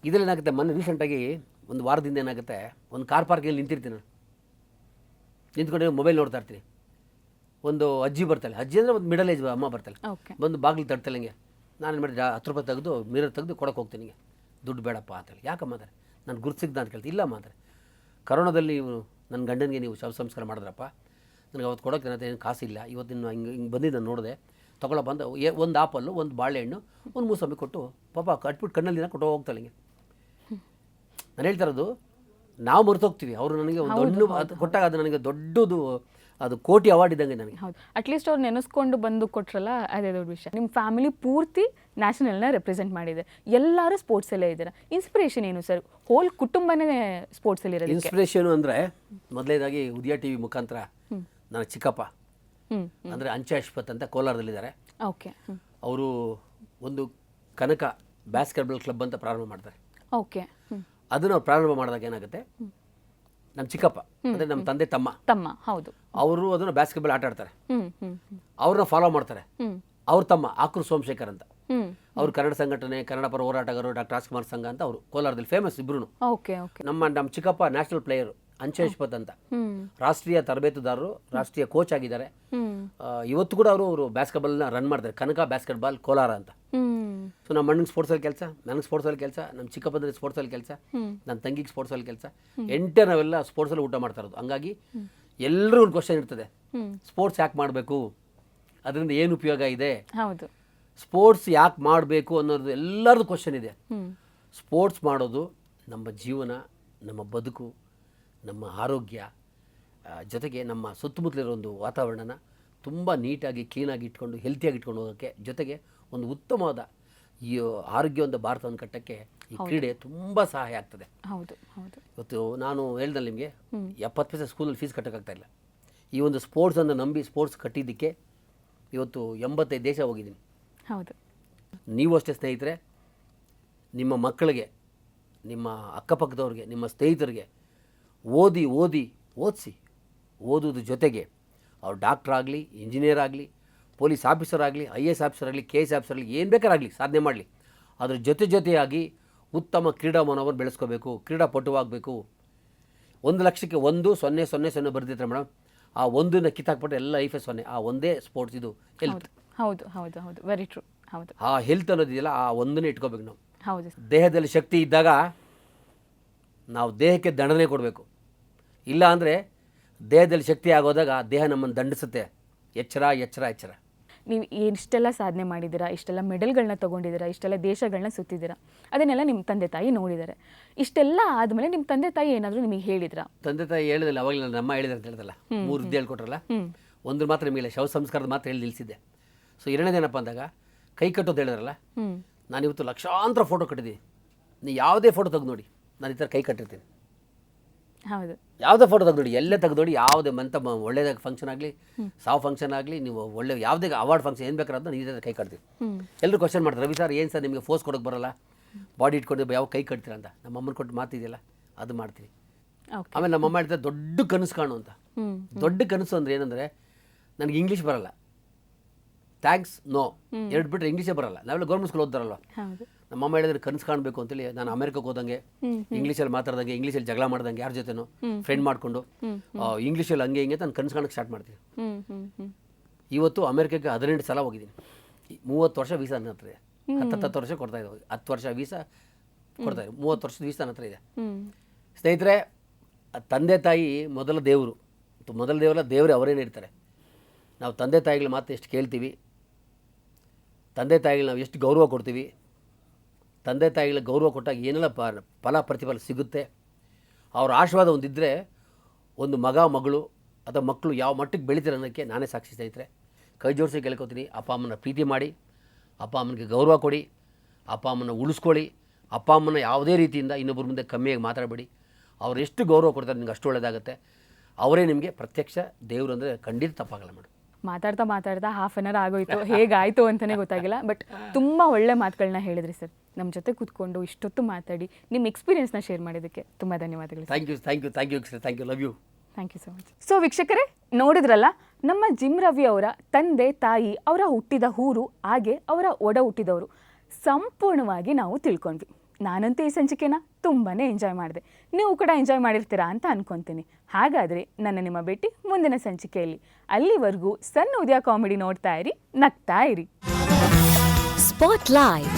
ಇದರಲ್ಲಿ ಏನಾಗುತ್ತೆ, ಮೊನ್ನೆ ರೀಸೆಂಟಾಗಿ ಒಂದು ವಾರದಿಂದ ಏನಾಗುತ್ತೆ, ಒಂದು ಕಾರ್ ಪಾರ್ಕಿಂಗಲ್ಲಿ ನಿಂತಿರ್ತೀನಿ. ನಾನು ನಿಂತ್ಕೊಂಡು ಮೊಬೈಲ್ ನೋಡ್ತಾ ಇರ್ತೀನಿ. ಒಂದು ಅಜ್ಜಿ ಬರ್ತಾಳೆ, ಅಜ್ಜಿ ಅಂದರೆ ಒಂದು ಮಿಡಲ್ ಏಜ್ ಅಮ್ಮ ಬರ್ತಾಳೆ, ಬಂದು ಬಾಗಿಲು ತಡ್ತಾಳೆ. ಹಿಂಗೆ ನಾನು ಏನು ಮಾಡಿದೆ, 10 ರೂಪಾಯಿ ತೆಗೆದು ಮಿರರ್ ತೆಗೆದು ಕೊಡೋಕೆ ಹೋಗ್ತೀನಿ. ಹಿಂಗೆ ದುಡ್ಡು ಬೇಡಪ್ಪ ಅಂತೇಳಿ. ಯಾಕಮ್ಮ ಅಂದರೆ ನಾನು ಗುರುತಿಸಿದ್ದ ಅಂತ ಕೇಳ್ತೀನಿ. ಇಲ್ಲಮ್ಮ ಅಂದರೆ, ಕರೋನಾದಲ್ಲಿ ನೀವು ನನ್ನ ಗಂಡನಿಗೆ ನೀವು ಶವ ಸಂಸ್ಕಾರ ಮಾಡಿದ್ರಪ್ಪ, ನನಗೆ ಅವತ್ತು ಕೊಡೋಕ್ಕೆ ನನ್ನ ಏನು ಕಾಸಿಲ್ಲ, ಇವತ್ತಿನ ಹಿಂಗೆ ಬಂದಿದ್ದು ನಾನು ನೋಡಿದೆ, ತೊಗೊಳಪ್ಪ ಅಂತ ಒಂದು ಆಪಲ್ಲು, ಒಂದು ಬಾಳೆಹಣ್ಣು, ಒಂದು ಮೂಸಂಬಿ ಕೊಟ್ಟು ಪಾಪ ಕಟ್ಬಿಟ್ಟು ಕಣ್ಣಲ್ಲಿ ದಿನ ಕೊಟ್ಟು ಹೋಗ್ತಾಳೆ. ಹಿಂಗೆ ನಾನು ಹೇಳ್ತಾ ಇರೋದು, ನಾವು ಮರೆತೋಗ್ತೀವಿ. ಅವರು ನನಗೆ ಒಂದು ಹಣ್ಣು ಅದು ಕೊಟ್ಟಾಗ ಅದು ನನಗೆ ದೊಡ್ಡದು, ಅದು ಕೋಟಿ ಅವಾರ್ಡ್ ಇದ್ದಂಗೆ ನನಗೆ. ಹೌದು, ಅಟ್ಲೀಸ್ಟ್ ಅವ್ರು ನೆನೆಸ್ಕೊಂಡು ಬಂದು ಕೊಟ್ರಲ್ಲ, ಅದೇ ದೊಡ್ಡ ವಿಷಯ. ನಿಮ್ಮ ಫ್ಯಾಮಿಲಿ ಪೂರ್ತಿ ನ್ಯಾಷನಲ್ನ ರೆಪ್ರೆಸೆಂಟ್ ಮಾಡಿದೆ, ಎಲ್ಲರೂ ಸ್ಪೋರ್ಟ್ಸಲ್ಲೇ ಇದ್ದಾರೆ. ಇನ್ಸ್ಪಿರೇಷನ್ ಏನು ಸರ್? ಹೋಲ್ ಕುಟುಂಬನೇ ಸ್ಪೋರ್ಟ್ಸಲ್ಲಿ ಇರೋದು. ಇನ್ಸ್ಪಿರೇಷನು ಅಂದರೆ ಮೊದಲನೇದಾಗಿ ಉದಯ ಟಿ ವಿ ಮುಖಾಂತರ ನನ್ನ ಚಿಕ್ಕಪ್ಪ ಅಂದರೆ ಅಂಚೆ ಅಶ್ವಥ್ ಅಂತ ಕೋಲಾರದಲ್ಲಿದ್ದಾರೆ. ಓಕೆ. ಅವರು ಒಂದು ಕನಕ ಬಾಸ್ಕೆಟ್ಬಾಲ್ ಕ್ಲಬ್ ಅಂತ ಪ್ರಾರಂಭ ಮಾಡ್ತಾರೆ. ಓಕೆ. ಅದನ್ನು ಅವ್ರು ಪ್ರಾರಂಭ ಮಾಡಿದಾಗ ಏನಾಗುತ್ತೆ, ನಮ್ಮ ಚಿಕ್ಕಪ್ಪ ಅಂದರೆ ನಮ್ಮ ತಂದೆ ತಮ್ಮ ಹೌದು, ಅವರು ಅದನ್ನು ಬಾಸ್ಕೆಟ್ಬಾಲ್ ಆಟ ಆಡ್ತಾರೆ, ಹ್ಮ್ ಹ್ಮ್ ಹ್ಮ್ ಅವ್ರನ್ನ ಫಾಲೋ ಮಾಡ್ತಾರೆ. ಹ್ಮ್ ಅವ್ರ ತಮ್ಮ ಆಕೃ ಸೋಮಶೇಖರ್ ಅಂತ, ಹ್ಮ್ ಅವರು ಕನ್ನಡ ಸಂಘಟನೆ, ಕನ್ನಡ ಪರ ಹೋರಾಟಗಾರರು, ಡಾಕ್ಟರ್ ರಾಜ್ಕುಮಾರ್ ಸಂಘ ಅಂತ ಅವರು ಕೋಲಾರದಲ್ಲಿ ಫೇಮಸ್ ಇಬ್ರು. ಓಕೆ ಓಕೆ ನಮ್ಮ ಚಿಕ್ಕಪ್ಪ ನ್ಯಾಷನಲ್ ಪ್ಲೇಯರ್ ಅಂಚೆ ಯಶ್ಪತ್ ಅಂತ, ಹ್ಮ್ ರಾಷ್ಟ್ರೀಯ ತರಬೇತುದಾರರು, ರಾಷ್ಟ್ರೀಯ ಕೋಚ್ ಆಗಿದ್ದಾರೆ. ಹ್ಮ್ ಇವತ್ತು ಕೂಡ ಅವರು ಬಾಸ್ಕೆಟ್ಬಾಲ್ನ ರನ್ ಮಾಡ್ತಾರೆ, ಕನಕ ಬಾಸ್ಕೆಟ್ಬಾಲ್ ಕೋಲಾರ ಅಂತ. ಹ್ಮ್ ಸೊ ನಮ್ಮ ಅಣ್ಣಂಗೆ ಸ್ಪೋರ್ಟ್ಸಲ್ಲಿ ಕೆಲಸ, ನನಗೆ ಸ್ಪೋರ್ಟ್ಸಲ್ಲಿ ಕೆಲಸ, ನಮ್ಮ ಚಿಕ್ಕಪ್ಪಂದ್ರೆ ಸ್ಪೋರ್ಟ್ಸಲ್ಲಿ ಕೆಲಸ, ಹ್ಮ್ ನನ್ನ ತಂಗಿಗೆ ಸ್ಪೋರ್ಟ್ಸಲ್ಲಿ ಕೆಲಸ, ನಾವೆಲ್ಲ ಸ್ಪೋರ್ಟ್ಸಲ್ಲಿ ಊಟ ಮಾಡ್ತಾ ಇರೋದು. ಹಂಗಾಗಿ ಎಲ್ಲರೂ ಒಂದು ಕ್ವಶನ್ ಇರ್ತದೆ, ಹ್ಮ್ ಸ್ಪೋರ್ಟ್ಸ್ ಯಾಕೆ ಮಾಡಬೇಕು, ಅದರಿಂದ ಏನು ಉಪಯೋಗ ಇದೆ, ಹೌದು, ಸ್ಪೋರ್ಟ್ಸ್ ಯಾಕೆ ಮಾಡಬೇಕು ಅನ್ನೋದು ಎಲ್ಲರದ್ದು ಕ್ವಶನ್ ಇದೆ. ಹ್ಮ್ ಸ್ಪೋರ್ಟ್ಸ್ ಮಾಡೋದು ನಮ್ಮ ಜೀವನ, ನಮ್ಮ ಬದುಕು, ನಮ್ಮ ಆರೋಗ್ಯ, ಜೊತೆಗೆ ನಮ್ಮ ಸುತ್ತಮುತ್ತಲಿರೋ ಒಂದು ವಾತಾವರಣನ ತುಂಬ ನೀಟಾಗಿ ಕ್ಲೀನಾಗಿ ಇಟ್ಕೊಂಡು ಹೆಲ್ತಿಯಾಗಿ ಇಟ್ಕೊಂಡು ಹೋಗೋಕ್ಕೆ, ಜೊತೆಗೆ ಒಂದು ಉತ್ತಮವಾದ ಈ ಆರೋಗ್ಯವಂತ ಭಾರತವನ್ನು ಕಟ್ಟಕ್ಕೆ ಈ ಕ್ರೀಡೆ ತುಂಬ ಸಹಾಯ ಆಗ್ತದೆ. ಹೌದು ಹೌದು, ಇವತ್ತು ನಾನು ಹೇಳ್ದಲ್ಲ ನಿಮಗೆ, 70 ಪೈಸೆ ಸ್ಕೂಲಲ್ಲಿ ಫೀಸ್ ಕಟ್ಟೋಕ್ಕಾಗ್ತಾ ಇಲ್ಲ. ಈ ಒಂದು ಸ್ಪೋರ್ಟ್ಸನ್ನು ನಂಬಿ ಸ್ಪೋರ್ಟ್ಸ್ ಕಟ್ಟಿದ್ದಕ್ಕೆ ಇವತ್ತು 85 ದೇಶ ಹೋಗಿದ್ದೀನಿ. ಹೌದು, ನೀವು ಅಷ್ಟೇ ಸ್ನೇಹಿತರೆ, ನಿಮ್ಮ ಮಕ್ಕಳಿಗೆ, ನಿಮ್ಮ ಅಕ್ಕಪಕ್ಕದವ್ರಿಗೆ, ನಿಮ್ಮ ಸ್ನೇಹಿತರಿಗೆ ಓದಿಸಿ ಓದೋದ್ರ ಜೊತೆಗೆ ಅವ್ರು ಡಾಕ್ಟ್ರ್ ಆಗಲಿ, ಇಂಜಿನಿಯರ್ ಆಗಲಿ, ಪೊಲೀಸ್ ಆಫೀಸರ್ ಆಗಲಿ, IAS ಆಫೀಸರ್ ಆಗಲಿ, KS ಆಫೀಸರ್ ಆಗಲಿ, ಏನು ಬೇಕಾರಾಗಲಿ ಸಾಧನೆ ಮಾಡಲಿ. ಅದ್ರ ಜೊತೆಯಾಗಿ ಉತ್ತಮ ಕ್ರೀಡಾ ಮನೋಭಾವನ ಬೆಳೆಸ್ಕೋಬೇಕು, ಕ್ರೀಡಾಪಟುವಾಗಬೇಕು. 1,00,000ಕ್ಕೆ 1,000,000 ಬರೆದಿರ್ತಾರೆ ಮೇಡಮ್, ಆ ಒಂದನ್ನು ಕಿತ್ತಾಕ್ಬಿಟ್ರೆ ಎಲ್ಲ ಲೈಫೇ 0. ಆ ಒಂದೇ ಸ್ಪೋರ್ಟ್ಸ್, ಇದು ಹೆಲ್ತ್. ಹೌದು ಹೌದು ಹೌದು, ವೆರಿ ಟ್ರೂ. ಹೌದು, ಆ ಹೆಲ್ತ್ ಅನ್ನೋದಿದೆಯಲ್ಲ, ಆ ಒಂದನ್ನೇ ಇಟ್ಕೋಬೇಕು ನಾವು. ಹೌದು, ದೇಹದಲ್ಲಿ ಶಕ್ತಿ ಇದ್ದಾಗ ನಾವು ದೇಹಕ್ಕೆ ದಂಡನೆ ಕೊಡಬೇಕು. ಇಲ್ಲ ಅಂದರೆ ದೇಹದಲ್ಲಿ ಶಕ್ತಿ ಆಗೋದಾಗ ದೇಹ ನಮ್ಮನ್ನು ದಂಡಿಸುತ್ತೆ. ಎಚ್ಚರ ಎಚ್ಚರ ಎಚ್ಚರ. ನೀವು ಇಷ್ಟೆಲ್ಲ ಸಾಧನೆ ಮಾಡಿದ್ದೀರಾ, ಇಷ್ಟೆಲ್ಲ ಮೆಡಲ್ಗಳನ್ನ ತೊಗೊಂಡಿದ್ದೀರಾ, ಇಷ್ಟೆಲ್ಲ ದೇಶಗಳನ್ನ ಸುತ್ತಿದ್ದೀರಾ, ಅದನ್ನೆಲ್ಲ ನಿಮ್ಮ ತಂದೆ ತಾಯಿ ನೋಡಿದ್ದಾರೆ. ಇಷ್ಟೆಲ್ಲ ಆದಮೇಲೆ ನಿಮ್ಮ ತಂದೆ ತಾಯಿ ಏನಾದರೂ ನಿಮಗೆ ಹೇಳಿದ್ರಾ? ತಂದೆ ತಾಯಿ ಹೇಳಿದಲ್ಲ, ಅವಾಗಲೇ ನನ್ನ ಅಮ್ಮ ಹೇಳಿದ್ರೆ ಅಂತ ಹೇಳಿದಲ್ಲ, 3 ವಿದ್ಯೆ ಹೇಳ್ಕೊಟ್ರಲ್ಲ, ಒಂದು ಮಾತ್ರ ನಿಮಗೆ ಶವ ಸಂಸ್ಕಾರದ ಮಾತ್ರ ಹೇಳಿ ನಿಲ್ಲಿಸಿದ್ದೆ. ಸೊ ಎರಡನೇದೇನಪ್ಪ ಅಂದಾಗ ಕೈ ಕಟ್ಟೋದು ಹೇಳಿದ್ರಲ್ಲ, ನಾನಿವತ್ತು ಲಕ್ಷಾಂತರ ಫೋಟೋ ಕಟ್ಟಿದ್ದೀನಿ. ನೀವು ಯಾವುದೇ ಫೋಟೋ ತೆಗೆದು ನೋಡಿ, ನಾನು ಈ ಥರ ಕೈ ಕಟ್ಟಿರ್ತೀನಿ. ಹೌದು, ಯಾವುದೇ ಫೋಟೋ ತೆಗೆದು ನೋಡಿ, ಎಲ್ಲೇ ತೆಗೆದು ನೋಡಿ, ಯಾವುದೇ ಒಳ್ಳೆಯದಾಗ ಫಂಕ್ಷನ್ ಆಗಲಿ, ಸಾವು ಫಂಕ್ಷನ್ ಆಗಲಿ, ನೀವು ಒಳ್ಳೆ ಯಾವುದೇ ಅವಾರ್ಡ್ ಫಂಕ್ಷನ್ ಏನು ಬೇಕಾದ್ರೆ ನಾನು ಇದೇ ಕೈ ಕಟ್ತೀವಿ. ಎಲ್ಲರೂ ಕ್ವಶನ್ ಮಾಡ್ತಾರೆ, ರವಿ ಸರ್ ಏನು ಸರ್ ನಿಮಗೆ ಫೋರ್ಸ್ ಕೊಡೋಕ್ಕೆ ಬರೋಲ್ಲ, ಬಾಡಿ ಇಟ್ಕೊಂಡು ಯಾವ ಕೈ ಕಟ್ತೀರ ಅಂತ. ನಮ್ಮ ಅಮ್ಮನ ಕೊಟ್ಟು ಮಾತಿದೆಯಲ್ಲ, ಅದು ಮಾಡ್ತೀನಿ. ಆಮೇಲೆ ನಮ್ಮ ಅಮ್ಮ ಹೇಳ್ತಾರೆ ದೊಡ್ಡ ಕನಸು ಕಾಣು ಅಂತ. ದೊಡ್ಡ ಕನಸು ಅಂದರೆ ಏನಂದರೆ, ನನಗೆ ಇಂಗ್ಲೀಷ್ ಬರಲ್ಲ, ಥ್ಯಾಂಕ್ಸ್ ನೋ ಎರಡು ಬಿಟ್ಟರೆ ಇಂಗ್ಲೀಷೇ ಬರಲ್ಲ. ನಾವೆಲ್ಲ ಗೌರ್ಮೆಂಟ್ ಸ್ಕೂಲ್ ಓದ್ತಾರಲ್ವ, ನಮ್ಮ ಅಮ್ಮ ಹೇಳಿದ್ರೆ ಕನಸು ಕಾಣಬೇಕು ಅಂತೇಳಿ ನಾನು ಅಮೆರಿಕಕ್ಕೆ ಹೋದಂಗೆ, ಇಂಗ್ಲೀಷಲ್ಲಿ ಮಾತಾಡ್ದಂಗೆ, ಇಂಗ್ಲೀಷಲ್ಲಿ ಜಗಳ ಮಾಡ್ದಂಗೆ, ಯಾರ ಜೊತೆನೋ ಫ್ರೆಂಡ್ ಮಾಡಿಕೊಂಡು ಇಂಗ್ಲೀಷಲ್ಲಿ ಹಂಗೆ ಹಿಂಗೆ ನಾನು ಕನಸು ಕಾಣಕ್ಕೆ ಸ್ಟಾರ್ಟ್ ಮಾಡ್ತೀನಿ. ಇವತ್ತು ಅಮೆರಿಕಕ್ಕೆ 18 ಸಲ ಹೋಗಿದ್ದೀನಿ. 30 ವರ್ಷ ವೀಸಾ ನನ್ನ ಹತ್ರ ಇದೆ. 10 ವರ್ಷ ಕೊಡ್ತಾ ಇದ್ದಾವೆ, 10 ವರ್ಷ ವೀಸಾ ಕೊಡ್ತಾ ಇದೆ, 30 ವರ್ಷದ ವೀಸಾ ನನ್ನ ಹತ್ರ ಇದೆ. ಸ್ನೇಹಿತರೆ, ತಂದೆ ತಾಯಿ ಮೊದಲ ದೇವರು, ದೇವರೇ ಅವರೇನೇ ಇರ್ತಾರೆ. ನಾವು ತಂದೆ ತಾಯಿಗಳ ಮಾತು ಎಷ್ಟು ಕೇಳ್ತೀವಿ, ತಂದೆ ತಾಯಿಗಳು ನಾವು ಎಷ್ಟು ಗೌರವ ಕೊಡ್ತೀವಿ, ತಂದೆ ತಾಯಿಗಳ ಗೌರವ ಕೊಟ್ಟಾಗ ಏನೆಲ್ಲ ಫಲ ಪ್ರತಿಫಲ ಸಿಗುತ್ತೆ. ಅವ್ರ ಆಶೀರ್ವಾದ ಒಂದಿದ್ದರೆ ಒಂದು ಮಗ ಮಗಳು ಅಥವಾ ಮಕ್ಕಳು ಯಾವ ಮಟ್ಟಕ್ಕೆ ಬೆಳಿತಾರೆ ಅನ್ನೋಕ್ಕೆ ನಾನೇ ಸಾಕ್ಷಿ. ಸ್ನೇಹಿತರೆ, ಕೈ ಜೋಡಿಸಿ ಕೇಳ್ಕೊತೀನಿ, ಅಪ್ಪ ಅಮ್ಮನ ಪ್ರೀತಿ ಮಾಡಿ, ಅಪ್ಪ ಅಮ್ಮನಿಗೆ ಗೌರವ ಕೊಡಿ, ಅಪ್ಪ ಅಮ್ಮನ ಉಳಿಸ್ಕೊಳ್ಳಿ. ಅಪ್ಪ ಅಮ್ಮನ ಯಾವುದೇ ರೀತಿಯಿಂದ ಇನ್ನೊಬ್ಬರ ಮುಂದೆ ಕಮ್ಮಿಯಾಗಿ ಮಾತಾಡಬೇಡಿ. ಅವ್ರು ಎಷ್ಟು ಗೌರವ ಕೊಡ್ತಾರೆ ನಿಮ್ಗೆ ಅಷ್ಟು ಒಳ್ಳೆಯದಾಗುತ್ತೆ. ಅವರೇ ನಿಮಗೆ ಪ್ರತ್ಯಕ್ಷ ದೇವರು ಅಂದರೆ ಖಂಡಿತ ತಪ್ಪಾಗಲ್ಲ ಮೇಡಮ್. ಮಾತಾಡ್ತಾ ಹಾಫ್ ಆನ್ ಅವರ್ ಆಗೋಯ್ತು, ಹೇಗಾಯಿತು ಅಂತಲೇ ಗೊತ್ತಾಗಿಲ್ಲ. ಬಟ್ ತುಂಬ ಒಳ್ಳೆ ಮಾತುಗಳನ್ನ ಹೇಳಿದ್ರಿ ಸರ್. ನಮ್ಮ ಜೊತೆ ಕೂತ್ಕೊಂಡು ಇಷ್ಟೊತ್ತು ಮಾತಾಡಿ ನಿಮ್ಮ ಎಕ್ಸ್ಪೀರಿಯನ್ಸ್ನ ಶೇರ್ ಮಾಡಿದ್ದಕ್ಕೆ ತುಂಬ ಧನ್ಯವಾದಗಳು. Thank you sir, thank you, love you. Thank you so much. So ವೀಕ್ಷಕರೇ, ನೋಡಿದ್ರಲ್ಲ, ನಮ್ಮ ಜಿಮ್ ರವಿ ಅವರ ತಂದೆ ತಾಯಿ, ಅವರ ಹುಟ್ಟಿದ ಊರು, ಹಾಗೆ ಅವರ ಒಡ ಹುಟ್ಟಿದವರು ಸಂಪೂರ್ಣವಾಗಿ ನಾವು ತಿಳ್ಕೊಂಡ್ವಿ. ನಾನಂತೂ ಈ ಸಂಚಿಕೆನ ತುಂಬಾ ಎಂಜಾಯ್ ಮಾಡಿದೆ. ನೀವು ಕೂಡ ಎಂಜಾಯ್ ಮಾಡಿರ್ತೀರಾ ಅಂತ ಅನ್ಕೊತೀನಿ. ಹಾಗಾದರೆ ನಿಮ್ಮ ಭೇಟಿ ಮುಂದಿನ ಸಂಚಿಕೆಯಲ್ಲಿ. ಅಲ್ಲಿವರೆಗೂ ಸಣ್ಣ ಉದಯ ಕಾಮಿಡಿ ನೋಡ್ತಾ ಇರಿ, ನಗ್ತಾ ಇರಿ. Spotlight.